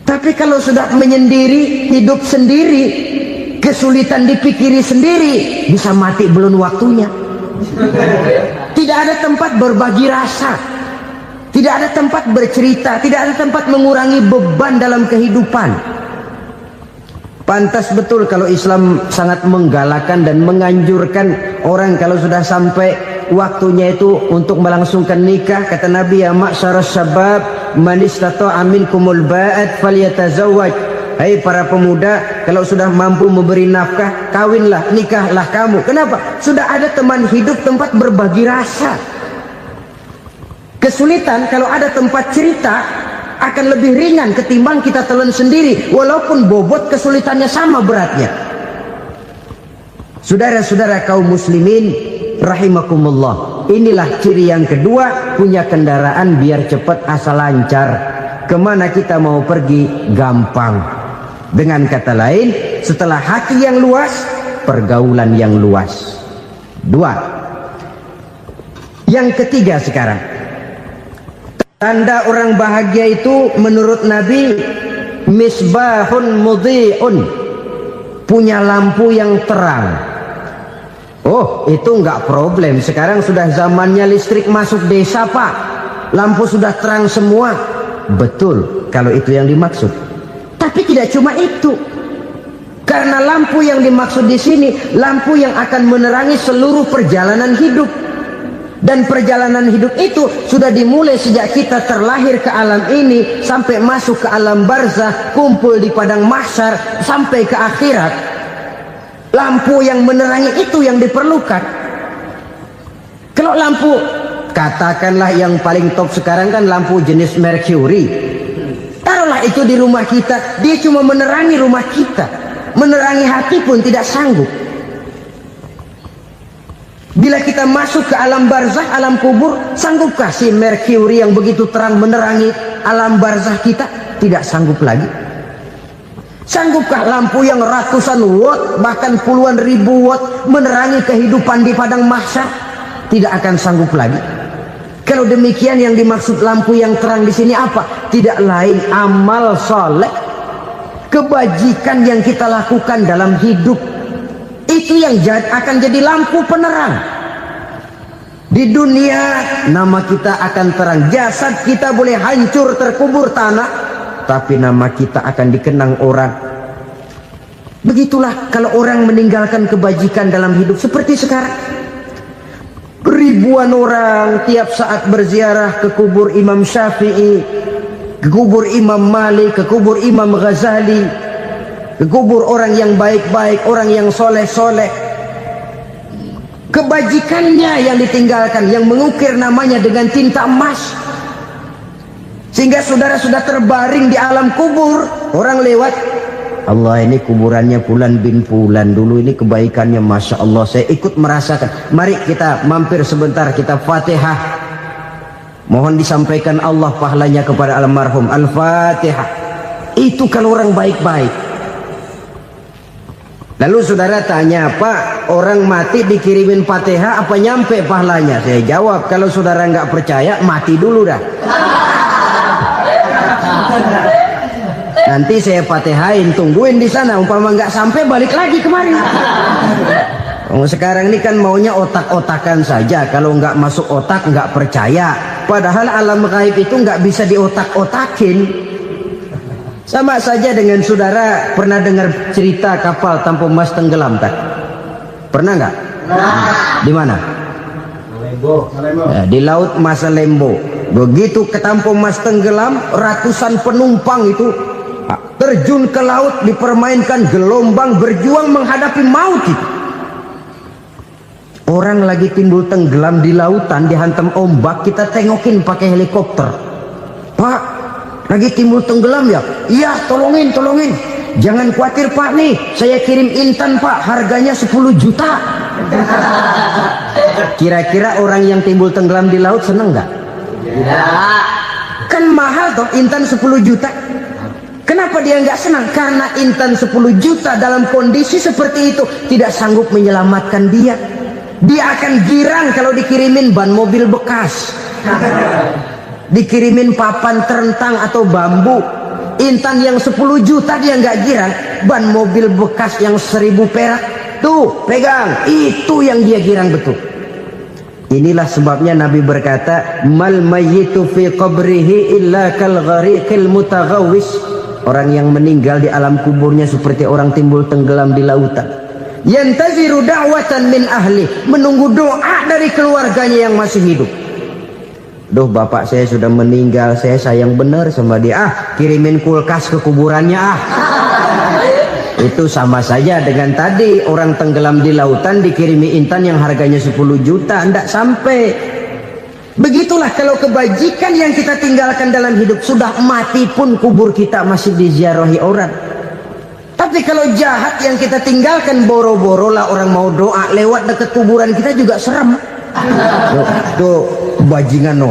Tapi kalau sudah menyendiri, hidup sendiri, kesulitan dipikiri sendiri, bisa mati belum waktunya. Tidak ada tempat berbagi rasa, tidak ada tempat bercerita, tidak ada tempat mengurangi beban dalam kehidupan. Pantas betul kalau Islam sangat menggalakkan dan menganjurkan orang kalau sudah sampai waktunya itu untuk melangsungkan nikah. Kata Nabi, ya ma'syaras syabab man istata'a minkumul ba'at falyatazawwaj. Hai para pemuda, kalau sudah mampu memberi nafkah, kawinlah, nikahlah kamu. Kenapa? Sudah ada teman hidup, tempat berbagi rasa. Kesulitan kalau ada tempat cerita akan lebih ringan ketimbang kita telan sendiri, walaupun bobot kesulitannya sama beratnya. Saudara-saudara kaum muslimin rahimakumullah, inilah ciri yang kedua, punya kendaraan biar cepat asal lancar. Kemana kita mau pergi gampang. Dengan kata lain, setelah hati yang luas, pergaulan yang luas. Dua. Yang ketiga sekarang, tanda orang bahagia itu menurut Nabi, misbahun mudhi'un, punya lampu yang terang. Oh, itu enggak problem. Sekarang sudah zamannya listrik masuk desa, Pak. Lampu sudah terang semua. Betul, kalau itu yang dimaksud. Tapi tidak cuma itu. Karena lampu yang dimaksud di sini, lampu yang akan menerangi seluruh perjalanan hidup. Dan perjalanan hidup itu sudah dimulai sejak kita terlahir ke alam ini, sampai masuk ke alam barzah, kumpul di padang mahsyar, sampai ke akhirat. Lampu yang menerangi itu yang diperlukan. Kalau lampu, katakanlah yang paling top sekarang kan lampu jenis Mercury. Taruhlah itu di rumah kita, dia cuma menerangi rumah kita, menerangi hati pun tidak sanggup. Bila kita masuk ke alam barzah, alam kubur, sanggupkah si Mercury yang begitu terang menerangi alam barzah kita? Tidak sanggup lagi. Sanggupkah lampu yang ratusan watt, bahkan puluhan ribu watt menerangi kehidupan di padang mahsyar? Tidak akan sanggup lagi. Kalau demikian, yang dimaksud lampu yang terang di sini apa? Tidak lain amal soleh, kebajikan yang kita lakukan dalam hidup. Itu yang akan jadi lampu penerang. Di dunia nama kita akan terang. Jasad kita boleh hancur terkubur tanah, tapi nama kita akan dikenang orang. Begitulah kalau orang meninggalkan kebajikan dalam hidup seperti sekarang. Ribuan orang tiap saat berziarah ke kubur Imam Syafi'i, ke kubur Imam Malik, ke kubur Imam Ghazali, ke kubur orang yang baik-baik, orang yang soleh-soleh. Kebajikannya yang ditinggalkan, yang mengukir namanya dengan tinta emas. Sehingga saudara sudah terbaring di alam kubur, orang lewat, Allah, ini kuburannya Fulan bin Fulan, dulu ini kebaikannya Masya Allah, saya ikut merasakan. Mari kita mampir sebentar, kita Fatihah, mohon disampaikan Allah pahalanya kepada almarhum. Al-Fatihah. Itu kalau orang baik-baik. Lalu saudara tanya, Pak, orang mati dikirimin Fatihah apa nyampe pahalanya? Saya jawab, kalau saudara nggak percaya, mati dulu dah. Nanti saya Fatihain, tungguin di sana. Umpama nggak sampai, balik lagi kemari. Sekarang ini kan maunya otak-otakan saja. Kalau nggak masuk otak, nggak percaya. Padahal alam gaib itu nggak bisa diotak-otakin. Sama saja dengan saudara pernah dengar cerita kapal Tampu Mas tenggelam, tak? Pernah nggak? Di mana? Di Laut Masalembo. Begitu ke Tampu Mas tenggelam, ratusan penumpang itu terjun ke laut, dipermainkan gelombang, berjuang menghadapi maut itu. Orang lagi timbul tenggelam di lautan, dihantam ombak, kita tengokin pakai helikopter. Pak, lagi timbul tenggelam ya? Iya, tolongin. Jangan khawatir Pak, nih saya kirim intan Pak, harganya 10 juta. Kira-kira orang yang timbul tenggelam di laut seneng nggak? Tidak. Kan mahal toh intan 10 juta. Kenapa dia nggak senang? Karena intan 10 juta dalam kondisi seperti itu tidak sanggup menyelamatkan dia. Dia akan girang kalau dikirimin ban mobil bekas, dikirimin papan terentang atau bambu. Intan yang 10 juta dia nggak girang, ban mobil bekas yang 1000 perak tuh pegang, itu yang dia girang betul. Inilah sebabnya Nabi berkata, mal mayyitu fi qabrihi illa kal ghariqil mutaghawwis. Orang yang meninggal di alam kuburnya seperti orang timbul tenggelam di lautan. Yantaziru da'watan min ahli, menunggu doa dari keluarganya yang masih hidup. Duh, bapak saya sudah meninggal, saya sayang benar sama dia. Kirimin kulkas ke kuburannya Itu sama saja dengan tadi orang tenggelam di lautan dikirimi intan yang harganya 10 juta, tidak sampai. Begitulah kalau kebajikan yang kita tinggalkan dalam hidup, sudah mati pun kubur kita masih diziarahi orang. Tapi kalau jahat yang kita tinggalkan, boro-boro lah orang mau doa lewat dekat kuburan kita juga serem. Tuh bajingan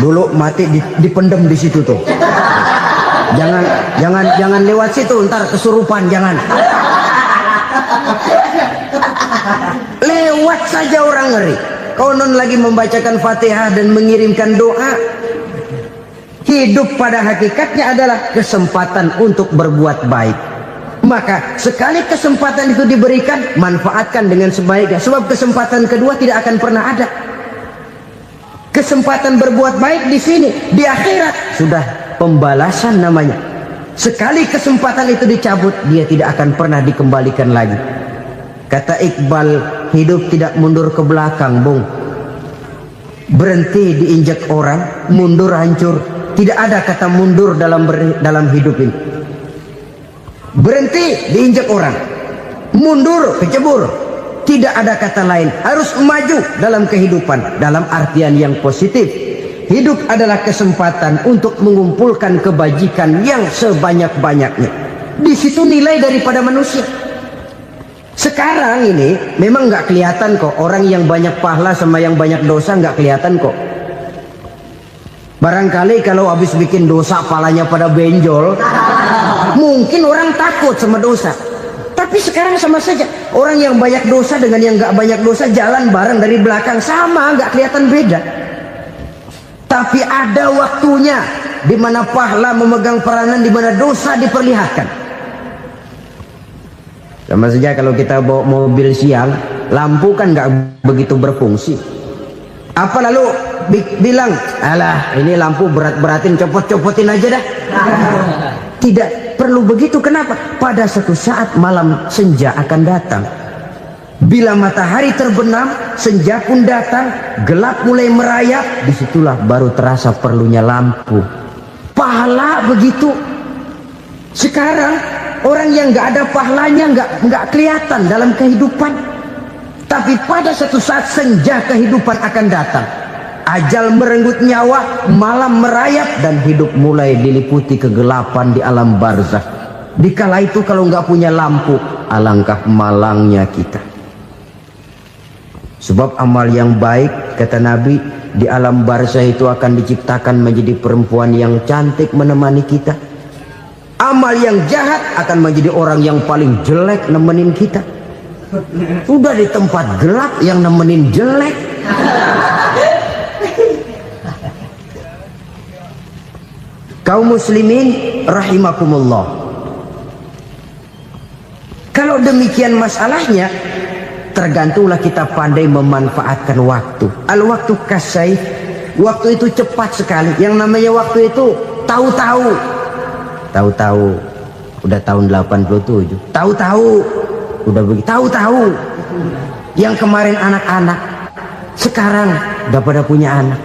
dulu mati dipendem di situ tuh. Jangan lewat situ, ntar kesurupan, jangan. Lewat saja orang ngeri. Konon lagi membacakan Fatihah dan mengirimkan doa. Hidup pada hakikatnya adalah kesempatan untuk berbuat baik. Maka sekali kesempatan itu diberikan, manfaatkan dengan sebaiknya. Sebab kesempatan kedua tidak akan pernah ada. Kesempatan berbuat baik di sini, di akhirat sudah pembalasan namanya. Sekali kesempatan itu dicabut, dia tidak akan pernah dikembalikan lagi. Kata Iqbal, hidup tidak mundur ke belakang, Bung. Berhenti diinjak orang, mundur hancur. Tidak ada kata mundur dalam hidup ini. Berhenti diinjak orang, mundur kecebur. Tidak ada kata lain, harus maju dalam kehidupan dalam artian yang positif. Hidup adalah kesempatan untuk mengumpulkan kebajikan yang sebanyak-banyaknya. Di situ nilai daripada manusia. Sekarang ini memang nggak kelihatan kok, orang yang banyak pahala sama yang banyak dosa nggak kelihatan kok. Barangkali kalau habis bikin dosa palanya pada benjol, mungkin orang takut sama dosa. Tapi sekarang sama saja, orang yang banyak dosa dengan yang nggak banyak dosa jalan bareng dari belakang, sama, nggak kelihatan beda. Tapi ada waktunya di mana pahala memegang peranan, di mana dosa diperlihatkan. Sama saja kalau kita bawa mobil siang, lampu kan nggak begitu berfungsi. Apa lalu bilang, alah ini lampu berat-beratin, copot-copotin aja dah. Tidak perlu begitu. Kenapa? Pada suatu saat malam senja akan datang. Bila matahari terbenam, senja pun datang, gelap mulai merayap, disitulah baru terasa perlunya lampu. Pahala begitu. Sekarang orang yang nggak ada pahalanya nggak kelihatan dalam kehidupan. Tapi pada suatu saat senja kehidupan akan datang. Ajal merenggut nyawa, malam merayap, dan hidup mulai diliputi kegelapan di alam barzakh. Dikala itu kalau nggak punya lampu, alangkah malangnya kita. Sebab amal yang baik, kata Nabi, di alam barzakh itu akan diciptakan menjadi perempuan yang cantik menemani kita. Amal yang jahat akan menjadi orang yang paling jelek nemenin kita. Sudah di tempat gelap yang nemenin jelek. Kaum muslimin rahimakumullah. Kalau demikian masalahnya, tergantunglah kita pandai memanfaatkan waktu. Al-waktu kasayf, waktu itu cepat sekali. Yang namanya waktu itu tahu-tahu. Tahu-tahu udah tahun 87. Tahu-tahu udah begitu. Tahu-tahu yang kemarin anak-anak, sekarang udah pada punya anak.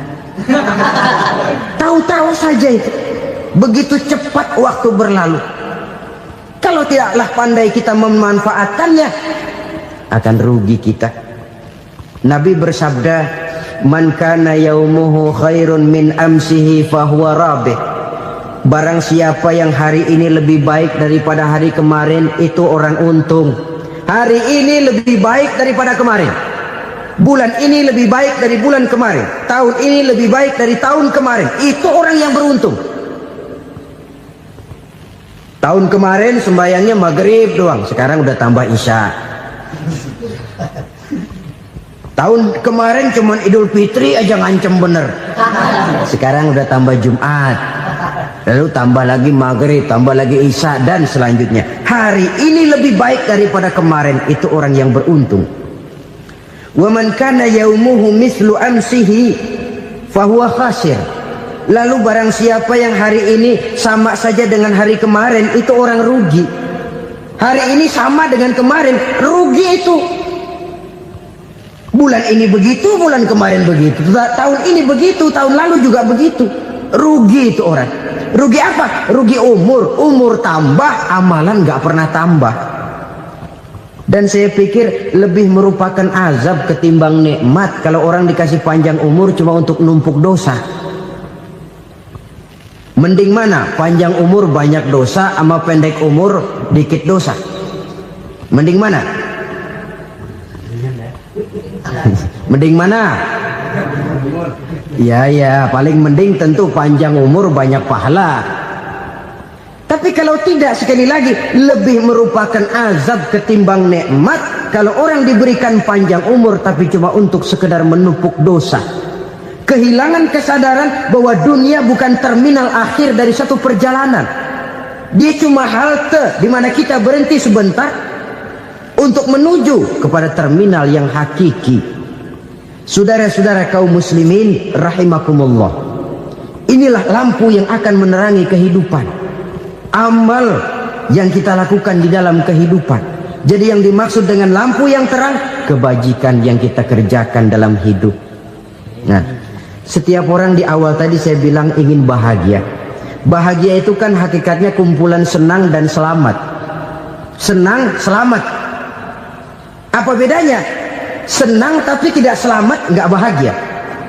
Tahu-tahu saja itu. Begitu cepat waktu berlalu. Kalau tidaklah pandai kita memanfaatkannya, akan rugi kita. Nabi bersabda, man kana yaumuhu khairun min amsihi fahuwa rabih. Barang siapa yang hari ini lebih baik daripada hari kemarin, itu orang untung. Hari ini lebih baik daripada kemarin, bulan ini lebih baik dari bulan kemarin, tahun ini lebih baik dari tahun kemarin, itu orang yang beruntung. Tahun kemarin sembayangnya maghrib doang, sekarang udah tambah isya. Tahun kemarin cuman Idul Fitri aja ngancem bener, sekarang udah tambah Jumat, lalu tambah lagi maghrib, tambah lagi isya, dan selanjutnya. Hari ini lebih baik daripada kemarin, itu orang yang beruntung. Wa man kana yaumuhu mislu amsihi fahuwa khasir. Lalu barang siapa yang hari ini sama saja dengan hari kemarin, itu orang rugi. Hari ini sama dengan kemarin, rugi itu. Bulan ini begitu, bulan kemarin begitu, tahun ini begitu, tahun lalu juga begitu. Rugi itu orang. Rugi apa? Rugi umur. Umur tambah, amalan gak pernah tambah. Dan saya pikir lebih merupakan azab ketimbang nikmat kalau orang dikasih panjang umur cuma untuk numpuk dosa. Mending mana? Panjang umur banyak dosa sama pendek umur dikit dosa? Mending mana? Mending mana? Ya, paling mending tentu panjang umur banyak pahala. Tapi kalau tidak, sekali lagi, lebih merupakan azab ketimbang nikmat kalau orang diberikan panjang umur tapi cuma untuk sekedar menumpuk dosa. Kehilangan kesadaran bahwa dunia bukan terminal akhir dari satu perjalanan. Dia cuma halte di mana kita berhenti sebentar untuk menuju kepada terminal yang hakiki. Saudara-saudara kaum muslimin rahimakumullah, inilah lampu yang akan menerangi kehidupan. Amal yang kita lakukan di dalam kehidupan. Jadi yang dimaksud dengan lampu yang terang, kebajikan yang kita kerjakan dalam hidup. Nah, setiap orang di awal tadi saya bilang ingin bahagia. Bahagia itu kan hakikatnya kumpulan senang dan selamat. Senang, selamat. Apa bedanya? Senang tapi tidak selamat, nggak bahagia.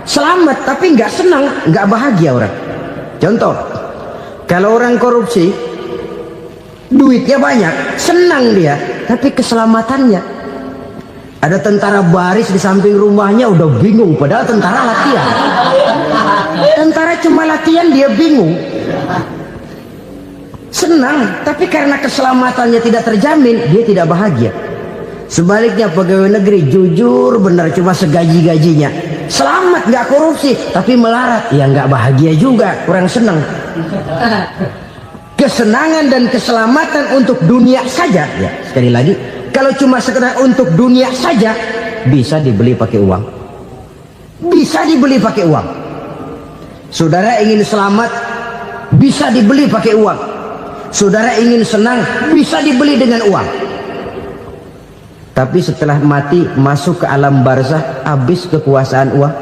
Selamat tapi nggak senang, nggak bahagia orang. Contoh, kalau orang korupsi, duitnya banyak, senang dia, tapi keselamatannya. Ada tentara baris di samping rumahnya udah bingung, padahal tentara latihan. Tentara cuma latihan, dia bingung. Senang, tapi karena keselamatannya tidak terjamin, dia tidak bahagia. Sebaliknya pegawai negeri jujur benar, cuma segaji-gajinya, selamat nggak korupsi, tapi melarat, ya nggak bahagia juga, kurang senang. Kesenangan dan keselamatan untuk dunia saja, ya sekali lagi, kalau cuma sekedar untuk dunia saja, bisa dibeli pakai uang. Bisa dibeli pakai uang. Saudara ingin selamat, bisa dibeli pakai uang. Saudara ingin senang, bisa dibeli dengan uang. Tapi setelah mati, masuk ke alam barzah, habis kekuasaan uang.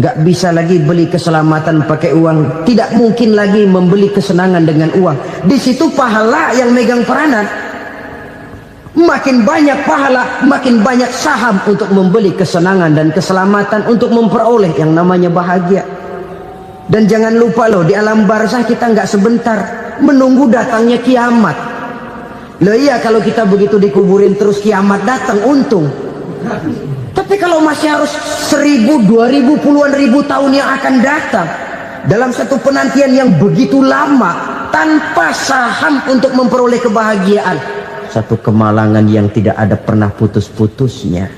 Nggak bisa lagi beli keselamatan pakai uang. Tidak mungkin lagi membeli kesenangan dengan uang. Di situ pahala yang megang peranan. Makin banyak pahala, makin banyak saham untuk membeli kesenangan dan keselamatan, untuk memperoleh yang namanya bahagia. Dan jangan lupa loh, di alam barzah kita nggak sebentar, menunggu datangnya kiamat. Loh iya, kalau kita begitu dikuburin terus kiamat datang, untung. Tapi kalau masih harus 1000, 2000, puluhan ribu tahun yang akan datang, dalam satu penantian yang begitu lama, tanpa saham untuk memperoleh kebahagiaan, satu kemalangan yang tidak ada pernah putus-putusnya.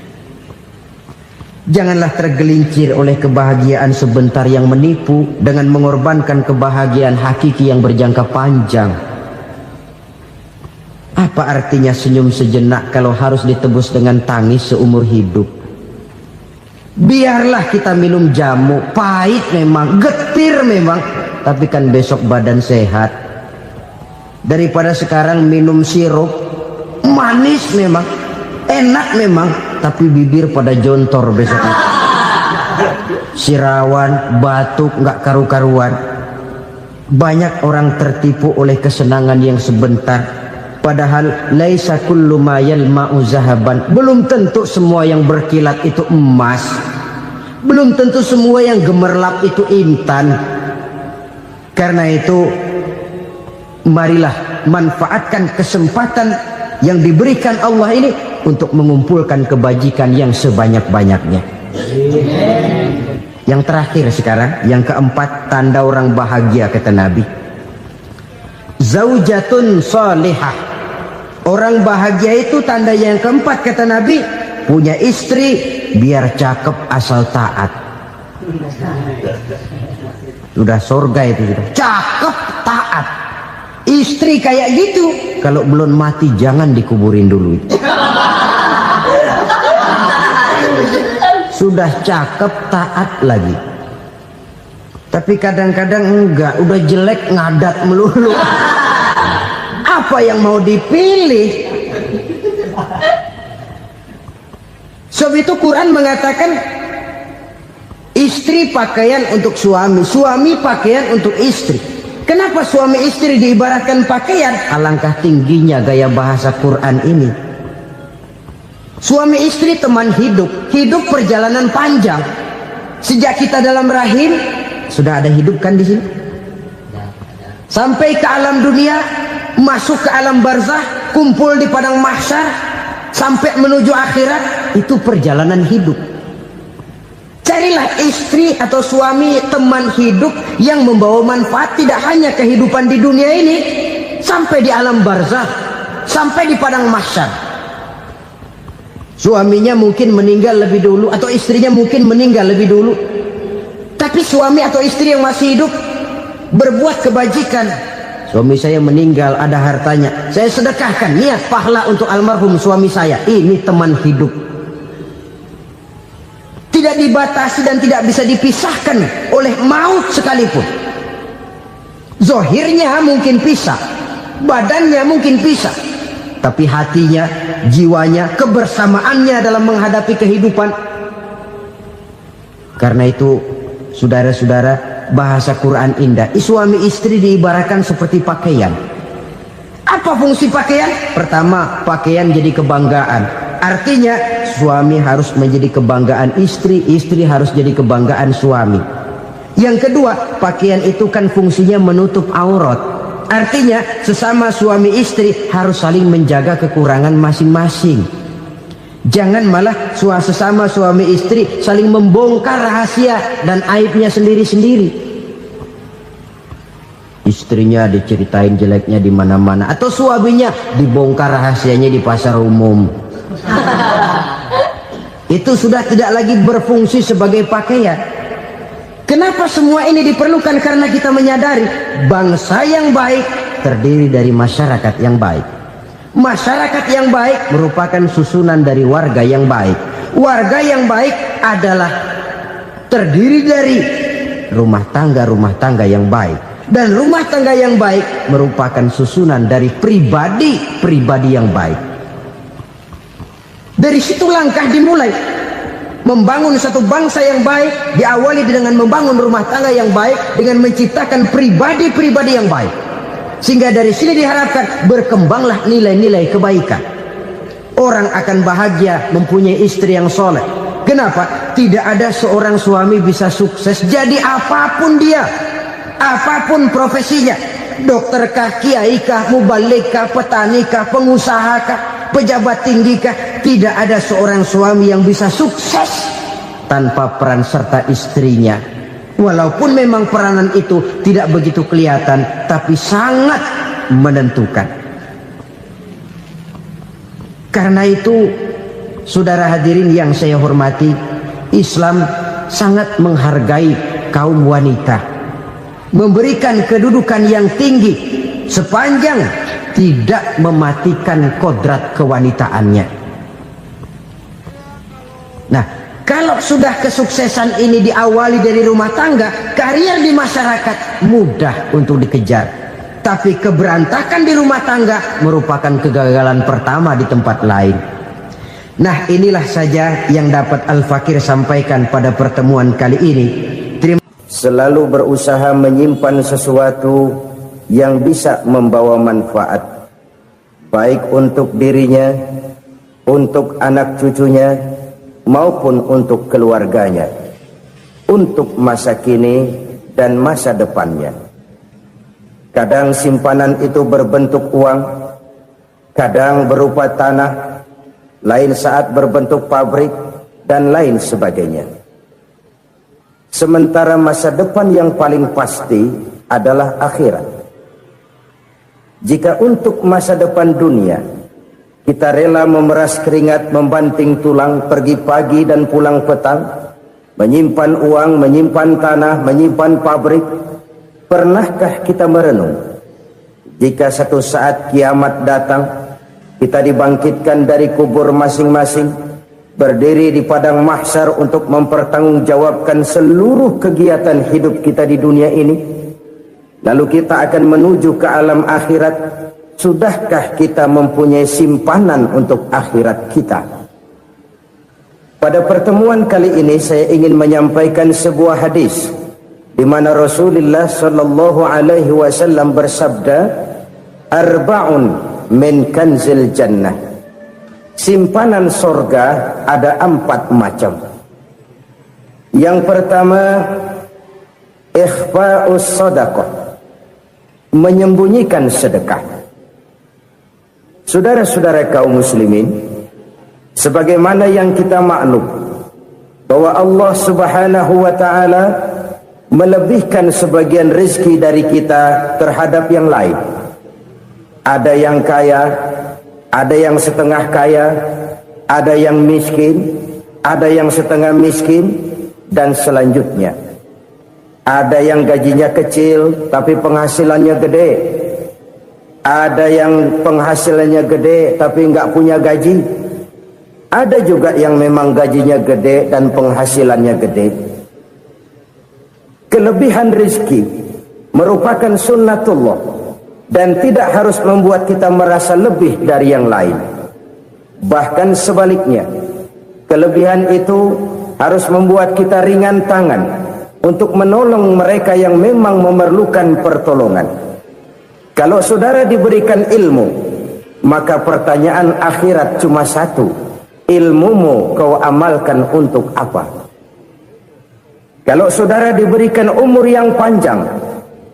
Janganlah tergelincir oleh kebahagiaan sebentar yang menipu dengan mengorbankan kebahagiaan hakiki yang berjangka panjang. Apa artinya senyum sejenak kalau harus ditebus dengan tangis seumur hidup? Biarlah kita minum jamu, pahit memang, getir memang, tapi kan besok badan sehat. Daripada sekarang minum sirup, manis memang, enak memang, tapi bibir pada jontor besok itu. Sirawan, batuk, nggak karu-karuan. Banyak orang tertipu oleh kesenangan yang sebentar, padahal laisa kullu ma yalma'u zahaban. Belum tentu semua yang berkilat itu emas, belum tentu semua yang gemerlap itu intan. Karena itu marilah manfaatkan kesempatan yang diberikan Allah ini untuk mengumpulkan kebajikan yang sebanyak-banyaknya. Yang terakhir sekarang, yang keempat, tanda orang bahagia kata Nabi. Zaujatun salihah. Orang bahagia itu tanda yang keempat kata Nabi, punya istri biar cakep asal taat. Sudah surga itu sudah. Cakep taat. Istri kayak gitu, kalau belum mati jangan dikuburin dulu. Sudah cakep taat lagi, tapi kadang-kadang enggak, udah jelek ngadat melulu. Apa yang mau dipilih? Sebab itu Quran mengatakan istri pakaian untuk suami, suami pakaian untuk istri. Kenapa suami istri diibaratkan pakaian? Alangkah tingginya gaya bahasa Quran ini. Suami istri teman hidup, hidup perjalanan panjang. Sejak kita dalam rahim sudah ada hidup kan di sini. Sampai ke alam dunia, masuk ke alam barzah, kumpul di padang mahsyar, sampai menuju akhirat, itu perjalanan hidup. Carilah istri atau suami teman hidup yang membawa manfaat tidak hanya kehidupan di dunia ini, sampai di alam barzah, sampai di padang mahsyar. Suaminya mungkin meninggal lebih dulu, atau istrinya mungkin meninggal lebih dulu, tapi suami atau istri yang masih hidup berbuat kebajikan. Suami saya meninggal, ada hartanya, saya sedekahkan, niat pahala untuk almarhum suami saya. Ini teman hidup, tidak dibatasi dan tidak bisa dipisahkan oleh maut sekalipun. Zohirnya mungkin pisah, badannya mungkin pisah, tapi hatinya, jiwanya, kebersamaannya dalam menghadapi kehidupan. Karena itu saudara-saudara, bahasa Quran indah. Suami istri diibaratkan seperti pakaian. Apa fungsi pakaian? Pertama, pakaian jadi kebanggaan. Artinya suami harus menjadi kebanggaan istri, istri harus jadi kebanggaan suami. Yang kedua, pakaian itu kan fungsinya menutup aurat. Artinya sesama suami istri harus saling menjaga kekurangan masing-masing. Jangan malah sesama suami istri saling membongkar rahasia dan aibnya sendiri-sendiri. Istrinya diceritain jeleknya di mana-mana, atau suaminya dibongkar rahasianya di pasar umum. Itu sudah tidak lagi berfungsi sebagai pakaian. Kenapa semua ini diperlukan? Karena kita menyadari bangsa yang baik terdiri dari masyarakat yang baik. Masyarakat yang baik merupakan susunan dari warga yang baik. Warga yang baik adalah terdiri dari rumah tangga yang baik. Dan rumah tangga yang baik merupakan susunan dari pribadi yang baik. Dari situ langkah dimulai. Membangun satu bangsa yang baik diawali dengan membangun rumah tangga yang baik, dengan menciptakan pribadi-pribadi yang baik. Sehingga dari sini diharapkan berkembanglah nilai-nilai kebaikan. Orang akan bahagia mempunyai istri yang soleh. Kenapa? Tidak ada seorang suami bisa sukses jadi apapun dia, apapun profesinya. Dokterkah, kiaikah, mubaligkah, petanikah, pengusahakah, pejabat tinggikah, tidak ada seorang suami yang bisa sukses tanpa peran serta istrinya. Walaupun memang peranan itu tidak begitu kelihatan, tapi sangat menentukan. Karena itu, saudara hadirin yang saya hormati, Islam sangat menghargai kaum wanita, memberikan kedudukan yang tinggi sepanjang tidak mematikan kodrat kewanitaannya. Nah, kalau sudah kesuksesan ini diawali dari rumah tangga, karier di masyarakat mudah untuk dikejar. Tapi keberantakan di rumah tangga merupakan kegagalan pertama di tempat lain. Nah, inilah saja yang dapat Al-Fakir sampaikan pada pertemuan kali ini. selalu berusaha menyimpan sesuatu yang bisa membawa manfaat, baik untuk dirinya, untuk anak cucunya, maupun untuk keluarganya, untuk masa kini dan masa depannya. Kadang simpanan itu berbentuk uang, kadang berupa tanah, lain saat berbentuk pabrik, dan lain sebagainya. Sementara masa depan yang paling pasti adalah akhirat. Jika untuk masa depan dunia kita rela memeras keringat, membanting tulang, pergi pagi dan pulang petang, menyimpan uang, menyimpan tanah, menyimpan pabrik, pernahkah kita merenung jika satu saat kiamat datang, kita dibangkitkan dari kubur masing-masing, berdiri di padang mahsyar untuk mempertanggungjawabkan seluruh kegiatan hidup kita di dunia ini, lalu kita akan menuju ke alam akhirat. Sudahkah kita mempunyai simpanan untuk akhirat kita? Pada pertemuan kali ini saya ingin menyampaikan sebuah hadis di mana Rasulullah sallallahu alaihi wasallam bersabda, arba'un min kanzil jannah. Simpanan sorga ada 4 macam. Yang pertama, ikhfa'us sadaqah, menyembunyikan sedekah. Saudara-saudara kaum muslimin, sebagaimana yang kita maklum bahwa Allah Subhanahu wa taala melebihkan sebagian rezeki dari kita terhadap yang lain. Ada yang kaya, ada yang setengah kaya, ada yang miskin, ada yang setengah miskin, dan selanjutnya. Ada yang gajinya kecil tapi penghasilannya gede. Ada yang penghasilannya gede tapi nggak punya gaji. Ada juga yang memang gajinya gede dan penghasilannya gede. Kelebihan rezeki merupakan sunnatullah dan tidak harus membuat kita merasa lebih dari yang lain. Bahkan sebaliknya, kelebihan itu harus membuat kita ringan tangan untuk menolong mereka yang memang memerlukan pertolongan. Kalau saudara diberikan ilmu, maka pertanyaan akhirat cuma satu: ilmumu kau amalkan untuk apa? Kalau saudara diberikan umur yang panjang,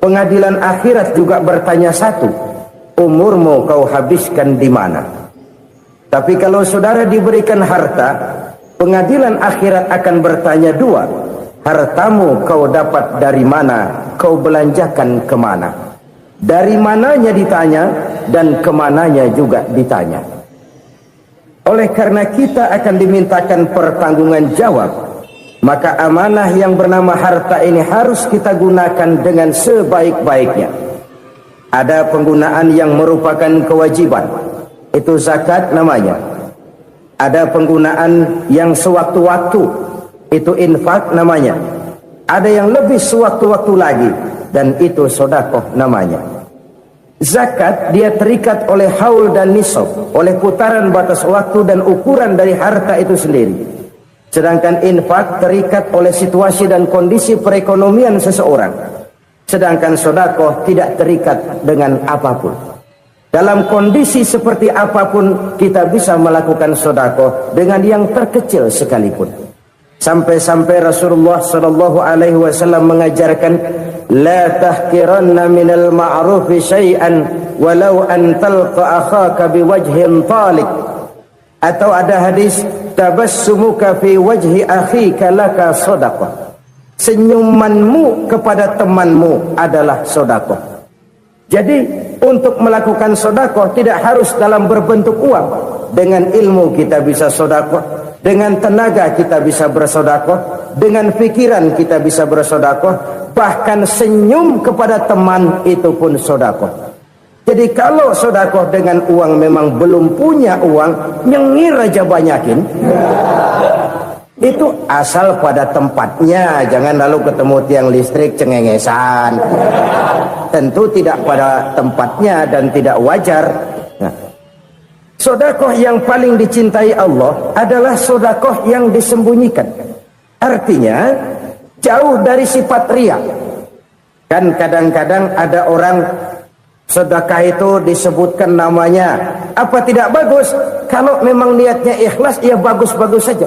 pengadilan akhirat juga bertanya satu: umurmu kau habiskan di mana? Tapi kalau saudara diberikan harta, pengadilan akhirat akan bertanya 2: hartamu kau dapat dari mana? Kau belanjakan kemana? Dari mananya ditanya, dan kemananya juga ditanya. Oleh karena kita akan dimintakan pertanggungan jawab, maka amanah yang bernama harta ini harus kita gunakan dengan sebaik-baiknya. Ada penggunaan yang merupakan kewajiban, itu zakat namanya. Ada penggunaan yang sewaktu-waktu, itu infak namanya. Ada yang lebih sewaktu-waktu lagi, dan itu sedekah namanya. Zakat dia terikat oleh haul dan nisab, oleh putaran batas waktu dan ukuran dari harta itu sendiri. Sedangkan infak terikat oleh situasi dan kondisi perekonomian seseorang. Sedangkan sedekah tidak terikat dengan apapun. Dalam kondisi seperti apapun kita bisa melakukan sedekah dengan yang terkecil sekalipun. Sampai-sampai Rasulullah sallallahu alaihi wasallam mengajarkan, la tahqiranna minal ma'rufi syai'an walau an talqa akhaka biwajhin talik. Atau ada hadis, tabassumuka fi wajhi akhika laka shadaqah. Senyumanmu kepada temanmu adalah sedekah. Jadi untuk melakukan sedekah tidak harus dalam berbentuk uang. Dengan ilmu kita bisa sedekah, dengan tenaga kita bisa bersedekah, dengan pikiran kita bisa bersedekah, bahkan senyum kepada teman itu pun sedekah. Jadi kalau sedekah dengan uang memang belum punya uang, nyengir aja banyakin. Itu asal pada tempatnya, jangan lalu ketemu tiang listrik cengengesan. Tentu tidak pada tempatnya dan tidak wajar. Nah, sedekah yang paling dicintai Allah adalah sedekah yang disembunyikan. Artinya, jauh dari sifat riya. Kan kadang-kadang ada orang sedekah itu disebutkan namanya, apa tidak bagus? Kalau memang niatnya ikhlas, ya bagus-bagus saja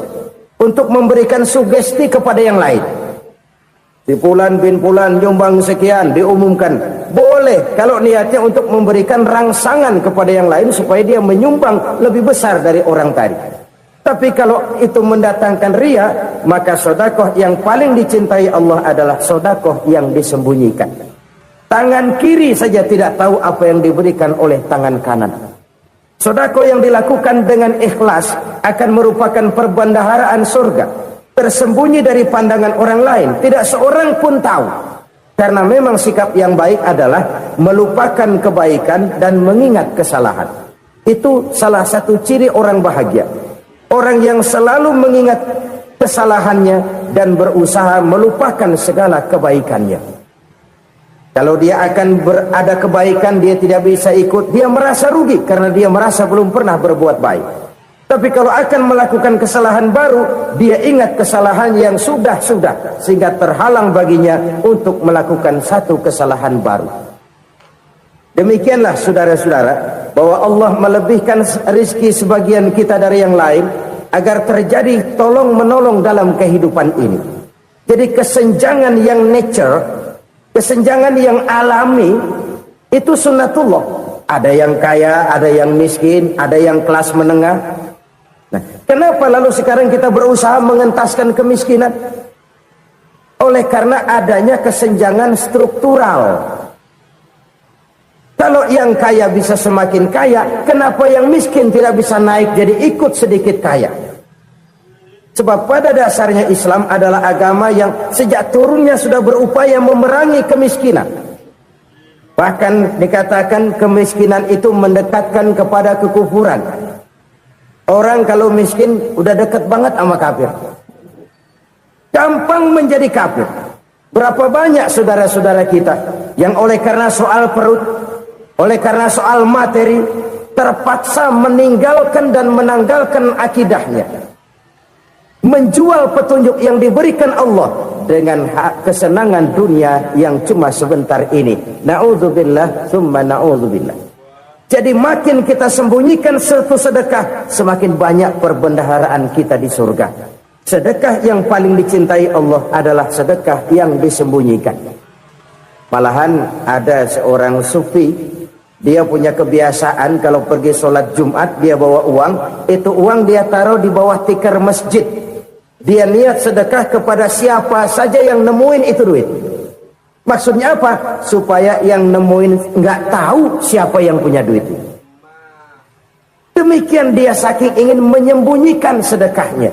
untuk memberikan sugesti kepada yang lain. Si Fulan bin Fulan nyumbang sekian, diumumkan. Boleh kalau niatnya untuk memberikan rangsangan kepada yang lain supaya dia menyumbang lebih besar dari orang tadi. Tapi kalau itu mendatangkan riya, maka sedekah yang paling dicintai Allah adalah sedekah yang disembunyikan. Tangan kiri saja tidak tahu apa yang diberikan oleh tangan kanan. Sedekah yang dilakukan dengan ikhlas akan merupakan perbendaharaan surga, tersembunyi dari pandangan orang lain, tidak seorang pun tahu. Karena memang sikap yang baik adalah melupakan kebaikan dan mengingat kesalahan. Itu salah satu ciri orang bahagia. Orang yang selalu mengingat kesalahannya dan berusaha melupakan segala kebaikannya. Kalau dia akan berada kebaikan, dia tidak bisa ikut, dia merasa rugi karena dia merasa belum pernah berbuat baik. Tapi kalau akan melakukan kesalahan baru, dia ingat kesalahan yang sudah-sudah, sehingga terhalang baginya untuk melakukan satu kesalahan baru. Demikianlah saudara-saudara, bahwa Allah melebihkan rizki sebagian kita dari yang lain, agar terjadi tolong-menolong dalam kehidupan ini. Jadi kesenjangan yang nature, kesenjangan yang alami, itu sunnatullah. Ada yang kaya, ada yang miskin, ada yang kelas menengah. Nah, kenapa lalu sekarang kita berusaha mengentaskan kemiskinan? Oleh karena adanya kesenjangan struktural. Kalau yang kaya bisa semakin kaya, kenapa yang miskin tidak bisa naik jadi ikut sedikit kaya? Sebab pada dasarnya Islam adalah agama yang sejak turunnya sudah berupaya memerangi kemiskinan. Bahkan dikatakan kemiskinan itu mendekatkan kepada kekufuran. Orang kalau miskin udah dekat banget sama kafir. Gampang menjadi kafir. Berapa banyak saudara-saudara kita yang oleh karena soal perut, oleh karena soal materi, terpaksa meninggalkan dan menanggalkan akidahnya. Menjual petunjuk yang diberikan Allah dengan kesenangan dunia yang cuma sebentar ini. Na'udzubillah, summa na'udzubillah. Jadi makin kita sembunyikan satu sedekah, semakin banyak perbendaharaan kita di surga. Sedekah yang paling dicintai Allah adalah sedekah yang disembunyikan. Malahan ada seorang sufi, dia punya kebiasaan kalau pergi sholat Jumat dia bawa uang, itu uang dia taruh di bawah tikar masjid. Dia niat sedekah kepada siapa saja yang nemuin itu duit. Maksudnya apa? Supaya yang nemuin nggak tahu siapa yang punya duit. Demikian dia saking ingin menyembunyikan sedekahnya.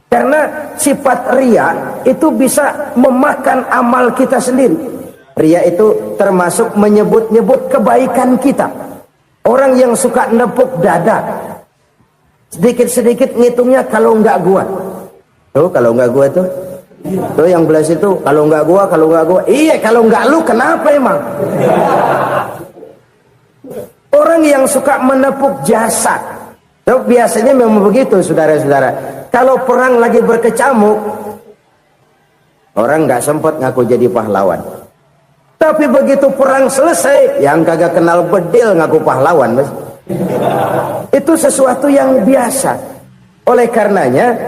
Karena sifat riya itu bisa memakan amal kita sendiri. Riya itu termasuk menyebut-nyebut kebaikan kita. Orang yang suka nepuk dada, sedikit-sedikit ngitungnya kalau nggak gua. Tuh kalau nggak gua tuh. Tuh yang belah situ, kalau nggak gua. Iya, kalau nggak lu kenapa emang? Orang yang suka menepuk jasad. Tuh biasanya memang begitu saudara-saudara. Kalau perang lagi berkecamuk, orang nggak sempat ngaku jadi pahlawan. Tapi begitu perang selesai, yang kagak kenal bedil ngaku pahlawan, mas. Itu sesuatu yang biasa. Oleh karenanya,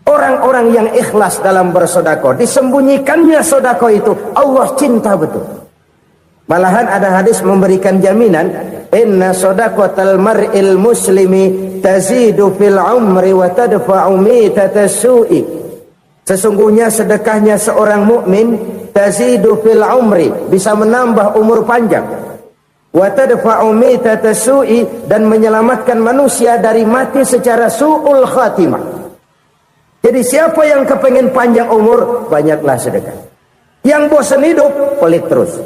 orang-orang yang ikhlas dalam bersedekah, disembunyikannya sedekah itu, Allah cinta betul. Malahan ada hadis memberikan jaminan, inna sedaqatal mar'il muslimi tazidu fil umri wa tadfa'u mitatas su'i. Sesungguhnya sedekahnya seorang mukmin tazidu fil umri, bisa menambah umur panjang. Wa tadfa'u mitatas su'i, dan menyelamatkan manusia dari mati secara su'ul khatimah. Jadi siapa yang kepengen panjang umur, banyaklah sedekah. Yang bosan hidup, pelit terus.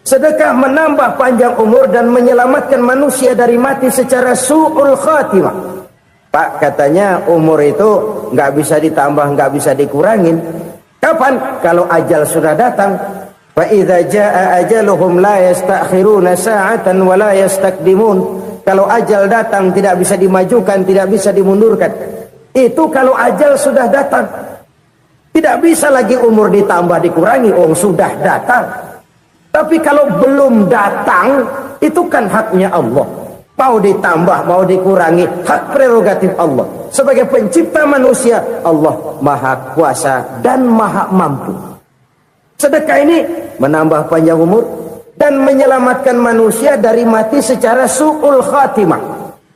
Sedekah menambah panjang umur dan menyelamatkan manusia dari mati secara su'ul khatimah. Pak, katanya umur itu nggak bisa ditambah, nggak bisa dikurangin. Kapan? Kalau ajal sudah datang. Fa idza jaa ajaluhum la yastakhiruna sa'atan wa la yastakdimun. Kalau ajal datang tidak bisa dimajukan, tidak bisa dimundurkan. Itu kalau ajal sudah datang. Tidak bisa lagi umur ditambah dikurangi, sudah datang. Tapi kalau belum datang, itu kan haknya Allah. Mau ditambah, mau dikurangi, hak prerogatif Allah. Sebagai pencipta manusia, Allah maha kuasa dan maha mampu. Sedekah ini menambah panjang umur dan menyelamatkan manusia dari mati secara su'ul khatimah.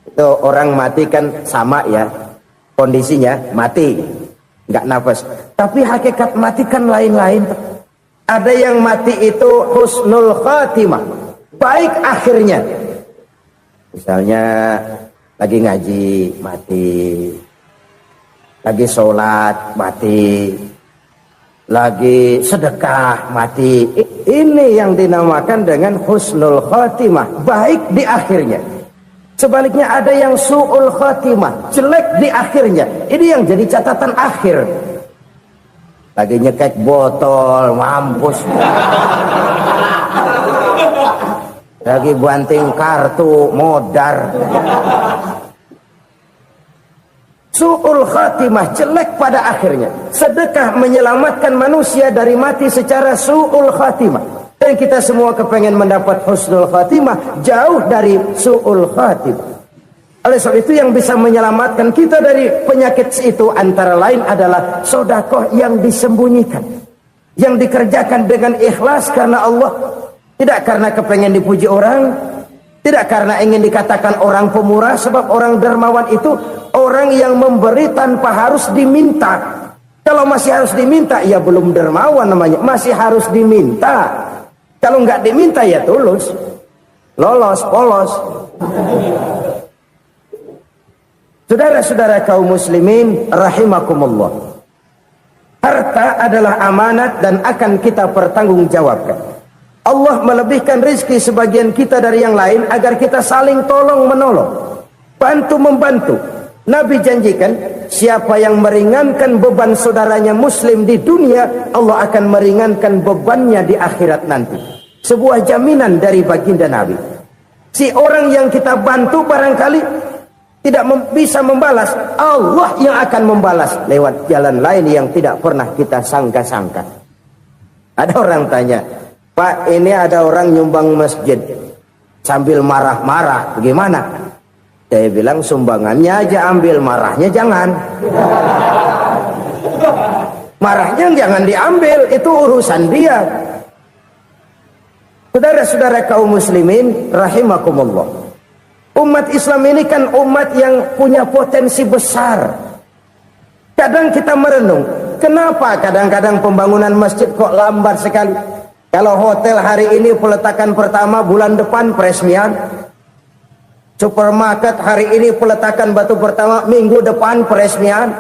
Itu orang mati kan sama ya, kondisinya mati, nggak nafas. Tapi hakikat mati kan lain-lain. Ada yang mati itu husnul khatimah, baik akhirnya. Misalnya lagi ngaji mati, lagi sholat mati, lagi sedekah mati. Ini yang dinamakan dengan husnul khatimah, baik di akhirnya. Sebaliknya ada yang su'ul khatimah, jelek di akhirnya. Ini yang jadi catatan akhir. Lagi nyekek botol, mampus. Lagi banting kartu, modar. Su'ul khatimah, jelek pada akhirnya. Sedekah menyelamatkan manusia dari mati secara su'ul khatimah. Dan kita semua kepengen mendapat husnul khatimah, jauh dari su'ul khatimah. Oleh sebab itu yang bisa menyelamatkan kita dari penyakit itu antara lain adalah sedekah yang disembunyikan, yang dikerjakan dengan ikhlas karena Allah, tidak karena kepengen dipuji orang, tidak karena ingin dikatakan orang pemurah. Sebab orang dermawan itu orang yang memberi tanpa harus diminta. Kalau masih harus diminta, ya belum dermawan namanya, masih harus diminta. Kalau nggak diminta ya tulus, lolos, polos. Saudara-saudara kaum muslimin rahimakumullah, harta adalah amanat dan akan kita pertanggungjawabkan. Allah melebihkan rizki sebagian kita dari yang lain agar kita saling tolong menolong, bantu membantu. Nabi janjikan, siapa yang meringankan beban saudaranya muslim di dunia, Allah akan meringankan bebannya di akhirat nanti. Sebuah jaminan dari baginda Nabi. Si orang yang kita bantu barangkali tidak bisa membalas, Allah yang akan membalas lewat jalan lain yang tidak pernah kita sangka-sangka. Ada orang tanya, Pak, ini ada orang nyumbang masjid sambil marah-marah, bagaimana? Saya bilang sumbangannya aja ambil, marahnya jangan. Marahnya jangan diambil, itu urusan dia. Saudara-saudara kaum muslimin rahimakumullah, umat Islam ini kan umat yang punya potensi besar. Kadang kita merenung, kenapa kadang-kadang pembangunan masjid kok lambat sekali? Kalau hotel hari ini peletakan pertama, bulan depan peresmian. Supermarket hari ini peletakan batu pertama, minggu depan peresmian.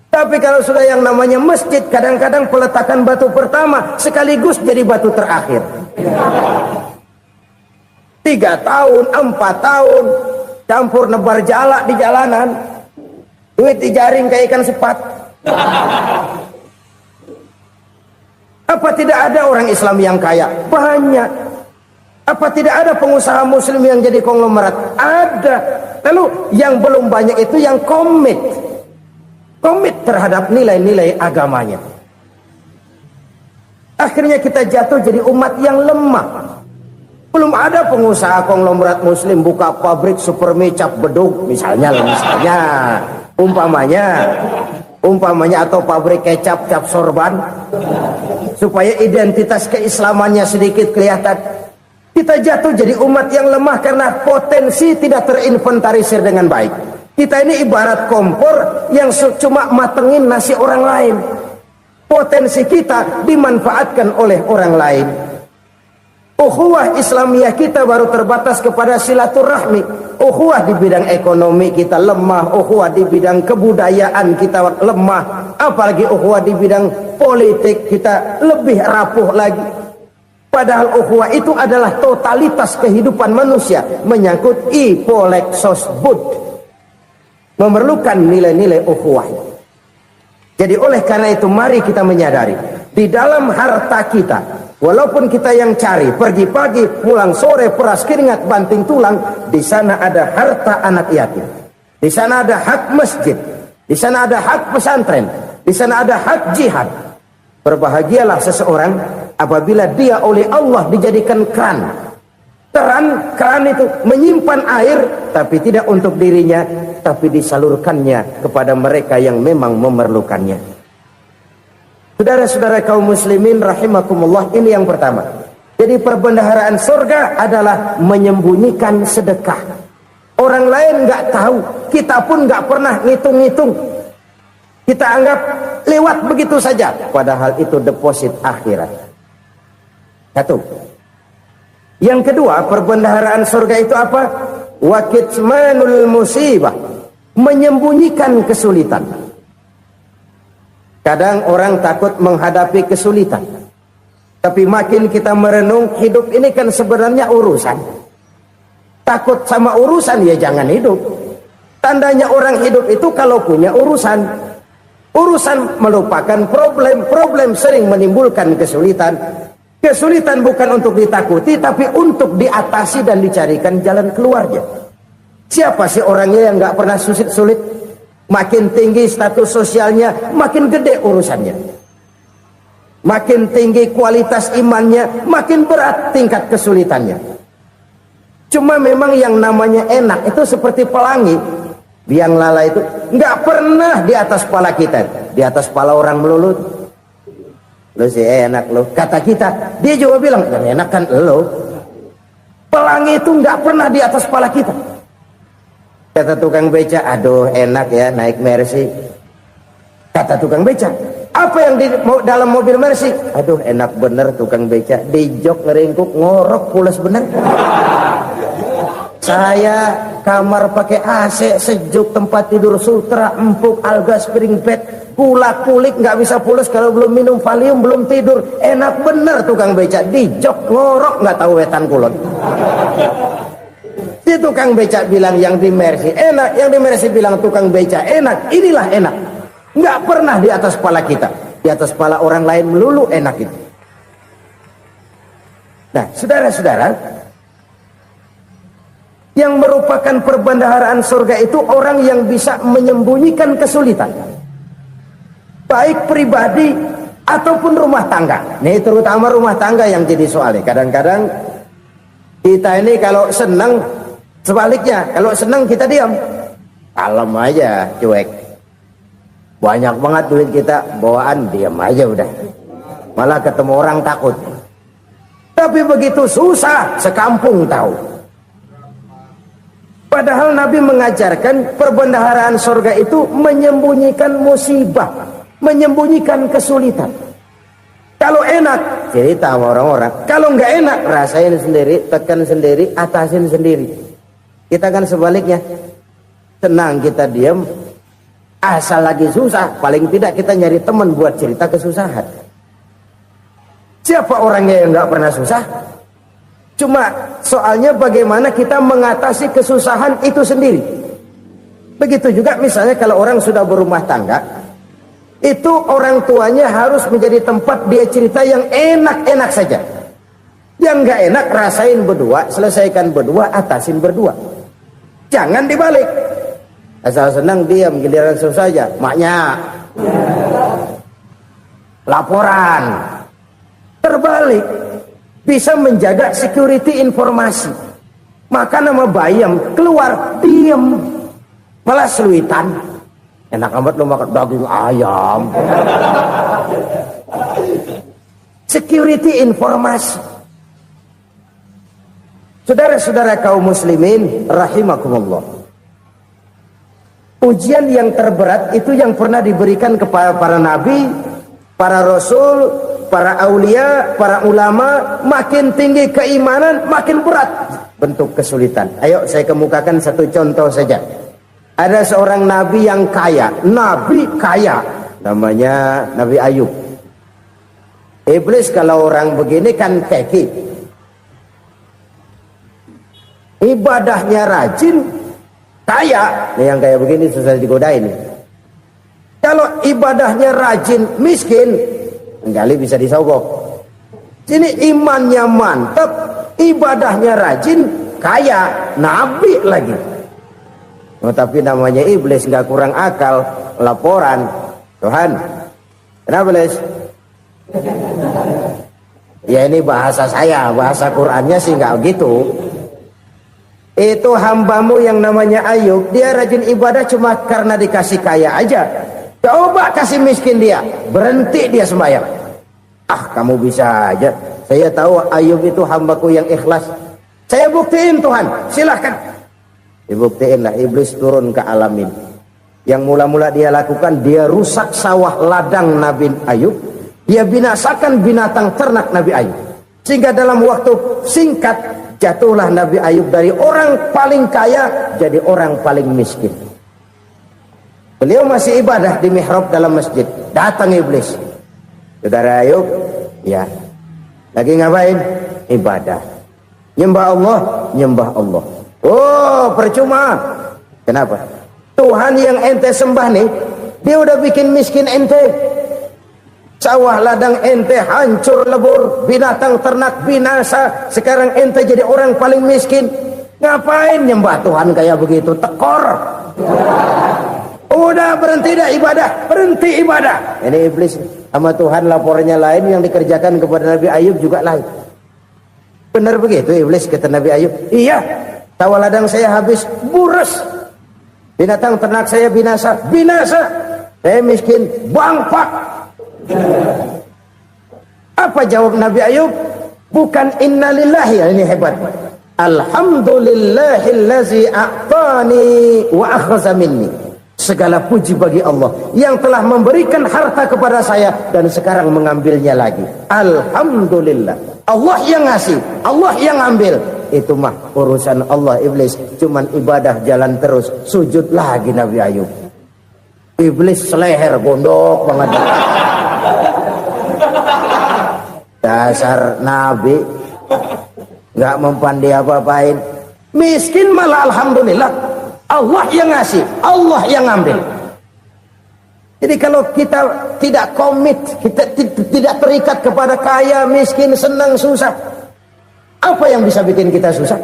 Tapi kalau sudah yang namanya masjid, kadang-kadang peletakan batu pertama sekaligus jadi batu terakhir. 3 tahun, 4 tahun, campur nebar jalak di jalanan, duit dijaring kayak ikan sepat. Apa tidak ada orang Islam yang kaya? Banyak. Apa tidak ada pengusaha muslim yang jadi konglomerat? Ada. Lalu yang belum banyak itu yang komit terhadap nilai-nilai agamanya. Akhirnya kita jatuh jadi umat yang lemah. Belum ada pengusaha konglomerat muslim buka pabrik supermi cap beduk misalnya umpamanya atau pabrik kecap cap sorban supaya identitas keislamannya sedikit kelihatan. Kita jatuh jadi umat yang lemah karena potensi tidak terinventarisir dengan baik. Kita ini ibarat kompor yang cuma matengin nasi orang lain. Potensi kita dimanfaatkan oleh orang lain. Ukhuwah Islamiyah kita baru terbatas kepada silaturahmi. Ukhuwah di bidang ekonomi kita lemah, ukhuwah di bidang kebudayaan kita lemah, apalagi ukhuwah di bidang politik kita lebih rapuh lagi. Padahal ukhuwah itu adalah totalitas kehidupan manusia, menyangkut ipolexosbud, memerlukan nilai-nilai ukhuwah. Jadi oleh karena itu mari kita menyadari, di dalam harta kita, walaupun kita yang cari, pergi pagi, pulang sore, peras keringat, banting tulang, di sana ada harta anak yatim. Di sana ada hak masjid. Di Di sana ada hak pesantren, di sana ada hak jihad. Berbahagialah seseorang apabila dia oleh Allah dijadikan keran. Keran itu menyimpan air, tapi tidak untuk dirinya, tapi disalurkannya kepada mereka yang memang memerlukannya. Saudara-saudara kaum muslimin rahimakumullah, ini yang pertama. Jadi perbendaharaan surga adalah menyembunyikan sedekah. Orang lain nggak tahu, kita pun nggak pernah ngitung-ngitung. Kita anggap lewat begitu saja, padahal itu deposit akhirat. Satu. Yang kedua, perbendaharaan surga itu apa? Wa kitmanul musibah, menyembunyikan kesulitan. Kadang orang takut menghadapi kesulitan, tapi makin kita merenung, hidup ini kan sebenarnya urusan. Takut sama urusan, ya jangan hidup. Tandanya orang hidup itu kalau punya urusan. Urusan melupakan problem. Problem sering menimbulkan kesulitan. Kesulitan bukan untuk ditakuti, tapi untuk diatasi dan dicarikan jalan keluarnya. Siapa sih orangnya yang nggak pernah sulit-sulit? Makin tinggi status sosialnya, makin gede urusannya. Makin tinggi kualitas imannya, makin berat tingkat kesulitannya. Cuma memang yang namanya enak itu seperti pelangi. Biang lala itu nggak pernah di atas kepala kita, di atas kepala orang melulu. Lo sih enak lo, kata kita. Dia juga bilang yang enak kan lo. Pelangi itu nggak pernah di atas kepala kita. Kata tukang beca, aduh enak ya naik Mercy. Kata tukang beca, apa yang di dalam mobil Mercy? Aduh enak bener tukang beca, di jok ngeringkuk ngorok pulas bener. Saya kamar pakai AC sejuk, tempat tidur sutra empuk, alga spring bed, kulak kulik nggak bisa pulas kalau belum minum Valium, belum tidur. Enak bener tukang beca, di jok ngorok nggak tahu wetan kulon. Si tukang beca bilang yang di Mercy enak, yang di Mercy bilang tukang beca enak. Inilah enak, nggak pernah di atas kepala kita, di atas kepala orang lain melulu enak itu. Nah saudara-saudara, yang merupakan perbendaharaan surga itu orang yang bisa menyembunyikan kesulitan, baik pribadi ataupun rumah tangga. Nih terutama rumah tangga yang jadi soalnya. Kadang-kadang kita ini kalau senang, sebaliknya kalau senang kita diam, kalem aja, cuek. Banyak banget duit kita bawaan, diam aja udah. Malah ketemu orang takut. Tapi begitu susah, sekampung tahu. Padahal Nabi mengajarkan perbendaharaan surga itu menyembunyikan musibah, menyembunyikan kesulitan. Kalau enak, cerita sama orang-orang. Kalau nggak enak, rasain sendiri, tekan sendiri, atasin sendiri. Kita kan sebaliknya, senang kita diam, asal lagi susah, paling tidak kita nyari teman buat cerita kesusahan. Siapa orangnya yang nggak pernah susah? Cuma soalnya bagaimana kita mengatasi kesusahan itu sendiri. Begitu juga misalnya kalau orang sudah berumah tangga, itu orang tuanya harus menjadi tempat dia cerita yang enak-enak saja. Yang nggak enak rasain berdua, selesaikan berdua, atasin berdua. Jangan dibalik. Asal senang diam, giliran susah saja. Maknya laporan. Terbalik. Bisa menjaga security informasi. Maka nama bayam keluar diam, malah seluitan. Enak amat lo makan daging ayam. Security informasi. Saudara-saudara kaum muslimin rahimakumullah, ujian yang terberat itu yang pernah diberikan kepada para nabi, para rasul, para aulia, para ulama. Makin tinggi keimanan, makin berat bentuk kesulitan. Ayo saya kemukakan satu contoh saja. Ada seorang nabi yang kaya, nabi kaya, namanya Nabi Ayub. Iblis kalau orang begini kan keki, ibadahnya rajin, kaya. Nih yang kayak begini susah digodain. Kalau ibadahnya rajin, miskin, kali bisa disogok. Sini imannya mantap, ibadahnya rajin, kaya, nabi lagi. Oh, tapi namanya iblis nggak kurang akal. laporan. Tuhan, kenapa Les? Ya ini bahasa saya, bahasa Qur'annya sih nggak gitu. Itu hambamu yang namanya Ayub, dia rajin ibadah cuma karena dikasih kaya aja. Coba kasih miskin dia, berhenti dia sembahyang. Ah, kamu bisa aja. Saya tahu Ayub itu hambaku yang ikhlas. Saya buktiin Tuhan, silahkan. Dibuktiin lah, iblis turun ke alam ini. Yang mula-mula dia lakukan, dia rusak sawah ladang Nabi Ayub. Dia binasakan binatang ternak Nabi Ayub. Sehingga dalam waktu singkat, jatuhlah Nabi Ayub dari orang paling kaya, jadi orang paling miskin. Beliau masih ibadah di mihrab dalam masjid. Datang iblis. Saudara Ayub, ya. Lagi ngapain? Ibadah. Nyembah Allah, nyembah Allah. Oh, percuma. Kenapa? Tuhan yang ente sembah nih, dia udah bikin miskin ente. Sawah ladang ente hancur lebur, binatang ternak binasa. Sekarang ente jadi orang paling miskin. Ngapain nyembah Tuhan kayak begitu? Tekor. Udah berhenti dah ibadah, berhenti ibadah. Ini iblis sama Tuhan laporannya lain, yang dikerjakan kepada Nabi Ayub juga lain. Benar begitu iblis, kata Nabi Ayub. Iya, sawah ladang saya habis, buras. Binatang ternak saya binasa, binasa. Saya miskin, bangpak. Apa jawab Nabi Ayub? Bukan innalillahi, ini hebat. Alhamdulillahillazi a'tani wa akhadha minni. Segala puji bagi Allah yang telah memberikan harta kepada saya dan sekarang mengambilnya lagi. Alhamdulillah. Allah yang ngasih, Allah yang ambil. Itu mah urusan Allah. Iblis cuman ibadah jalan terus, sujud lagi Nabi Ayub. Iblis seleher gondok banget. Dasar Nabi nggak mempan dia apa-apain. Miskin malah alhamdulillah. Allah yang ngasih, Allah yang ambil. Jadi kalau kita tidak komit, kita tidak terikat kepada kaya, miskin, senang, susah, apa yang bisa bikin kita susah?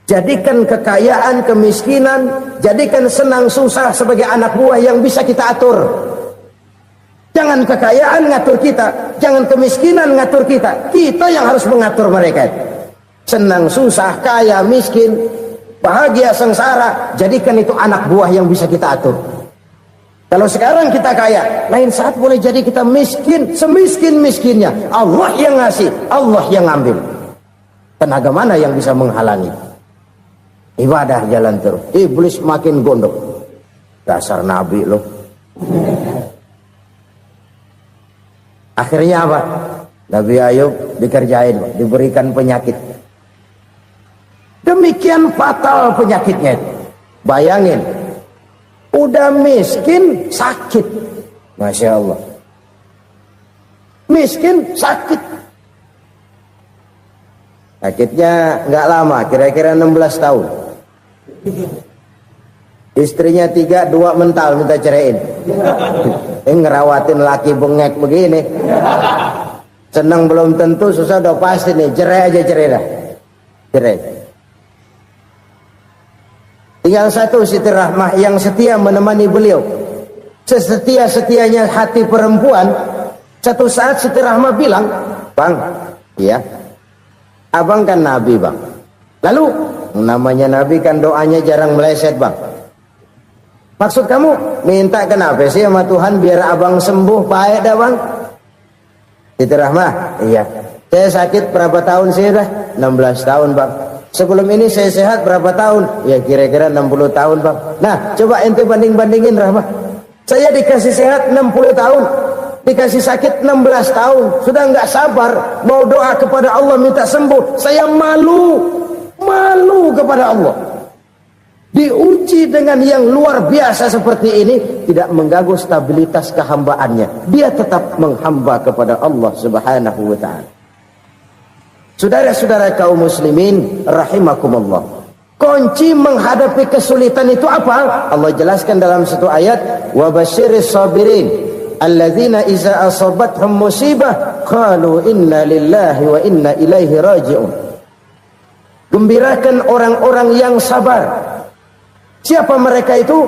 Jadikan kekayaan, kemiskinan, jadikan senang susah sebagai anak buah yang bisa kita atur. Jangan kekayaan ngatur kita, jangan kemiskinan ngatur kita. Kita yang harus mengatur mereka. Senang susah, kaya, miskin, bahagia, sengsara, jadikan itu anak buah yang bisa kita atur. Kalau sekarang kita kaya, lain saat boleh jadi kita miskin, semiskin-miskinnya. Allah yang ngasih, Allah yang ambil. Tenaga mana yang bisa menghalangi? Ibadah jalan terus. Iblis makin gondok. Dasar Nabi loh. Akhirnya apa? Nabi Ayub dikerjain, diberikan penyakit. Demikian fatal penyakitnya. Bayangin, udah miskin sakit. Masya Allah. Miskin sakit. Sakitnya nggak lama, kira-kira 16 tahun. Istrinya 3, 2 mental minta ceraiin. Ngerawatin laki bengek begini. Senang belum tentu, susah udah pasti nih. Cerai aja, cerai dah. Cerai. Tinggal satu Siti Rahmah yang setia menemani beliau. Sesetia-setianya hati perempuan. Satu saat Siti Rahmah bilang, "Bang, iya, abang kan Nabi, Bang. Lalu, namanya Nabi kan doanya jarang meleset, Bang. Maksud kamu minta kenapa sih sama Tuhan biar abang sembuh, baik dah, Bang?" Siti Rahmah, iya. Saya sakit berapa tahun sih dah? 16 tahun, Bang. Sebelum ini saya sehat berapa tahun? Ya kira-kira 60 tahun, Bang. Nah, coba ente banding-bandingin, Rahmah. Saya dikasih sehat 60 tahun, dikasih sakit 16 tahun. Sudah nggak sabar mau doa kepada Allah minta sembuh. Saya malu kepada Allah. Diuji dengan yang luar biasa seperti ini, tidak mengganggu stabilitas kehambaannya. Dia tetap menghamba kepada Allah Subhanahu wa ta'ala. Saudara-saudara kaum muslimin rahimakumullah. Kunci menghadapi kesulitan itu apa? Allah jelaskan dalam satu ayat, wa basyiris sabirin alladzina iza asabathum musibah qalu inna lillahi wa inna ilaihi raji'un. Gembirakan orang-orang yang sabar. Siapa mereka itu?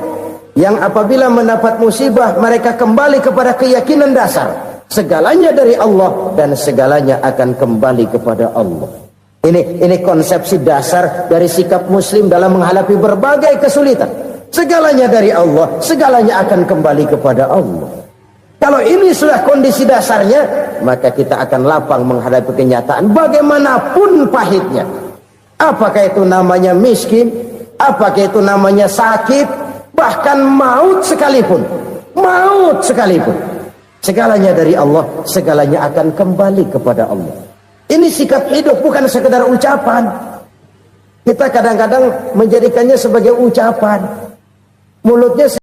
yang apabila mendapat musibah mereka kembali kepada keyakinan dasar segalanya dari Allah dan segalanya akan kembali kepada Allah. Ini konsepsi dasar dari sikap muslim dalam menghadapi berbagai kesulitan. Segalanya dari Allah, segalanya akan kembali kepada Allah. Kalau ini sudah kondisi dasarnya, maka kita akan lapang menghadapi kenyataan bagaimanapun pahitnya. Apakah itu namanya miskin, apakah itu namanya sakit, bahkan maut sekalipun. Maut sekalipun. Segalanya dari Allah, segalanya akan kembali kepada Allah. Ini sikap hidup, bukan sekedar ucapan. Kita kadang-kadang menjadikannya sebagai ucapan. Mulutnya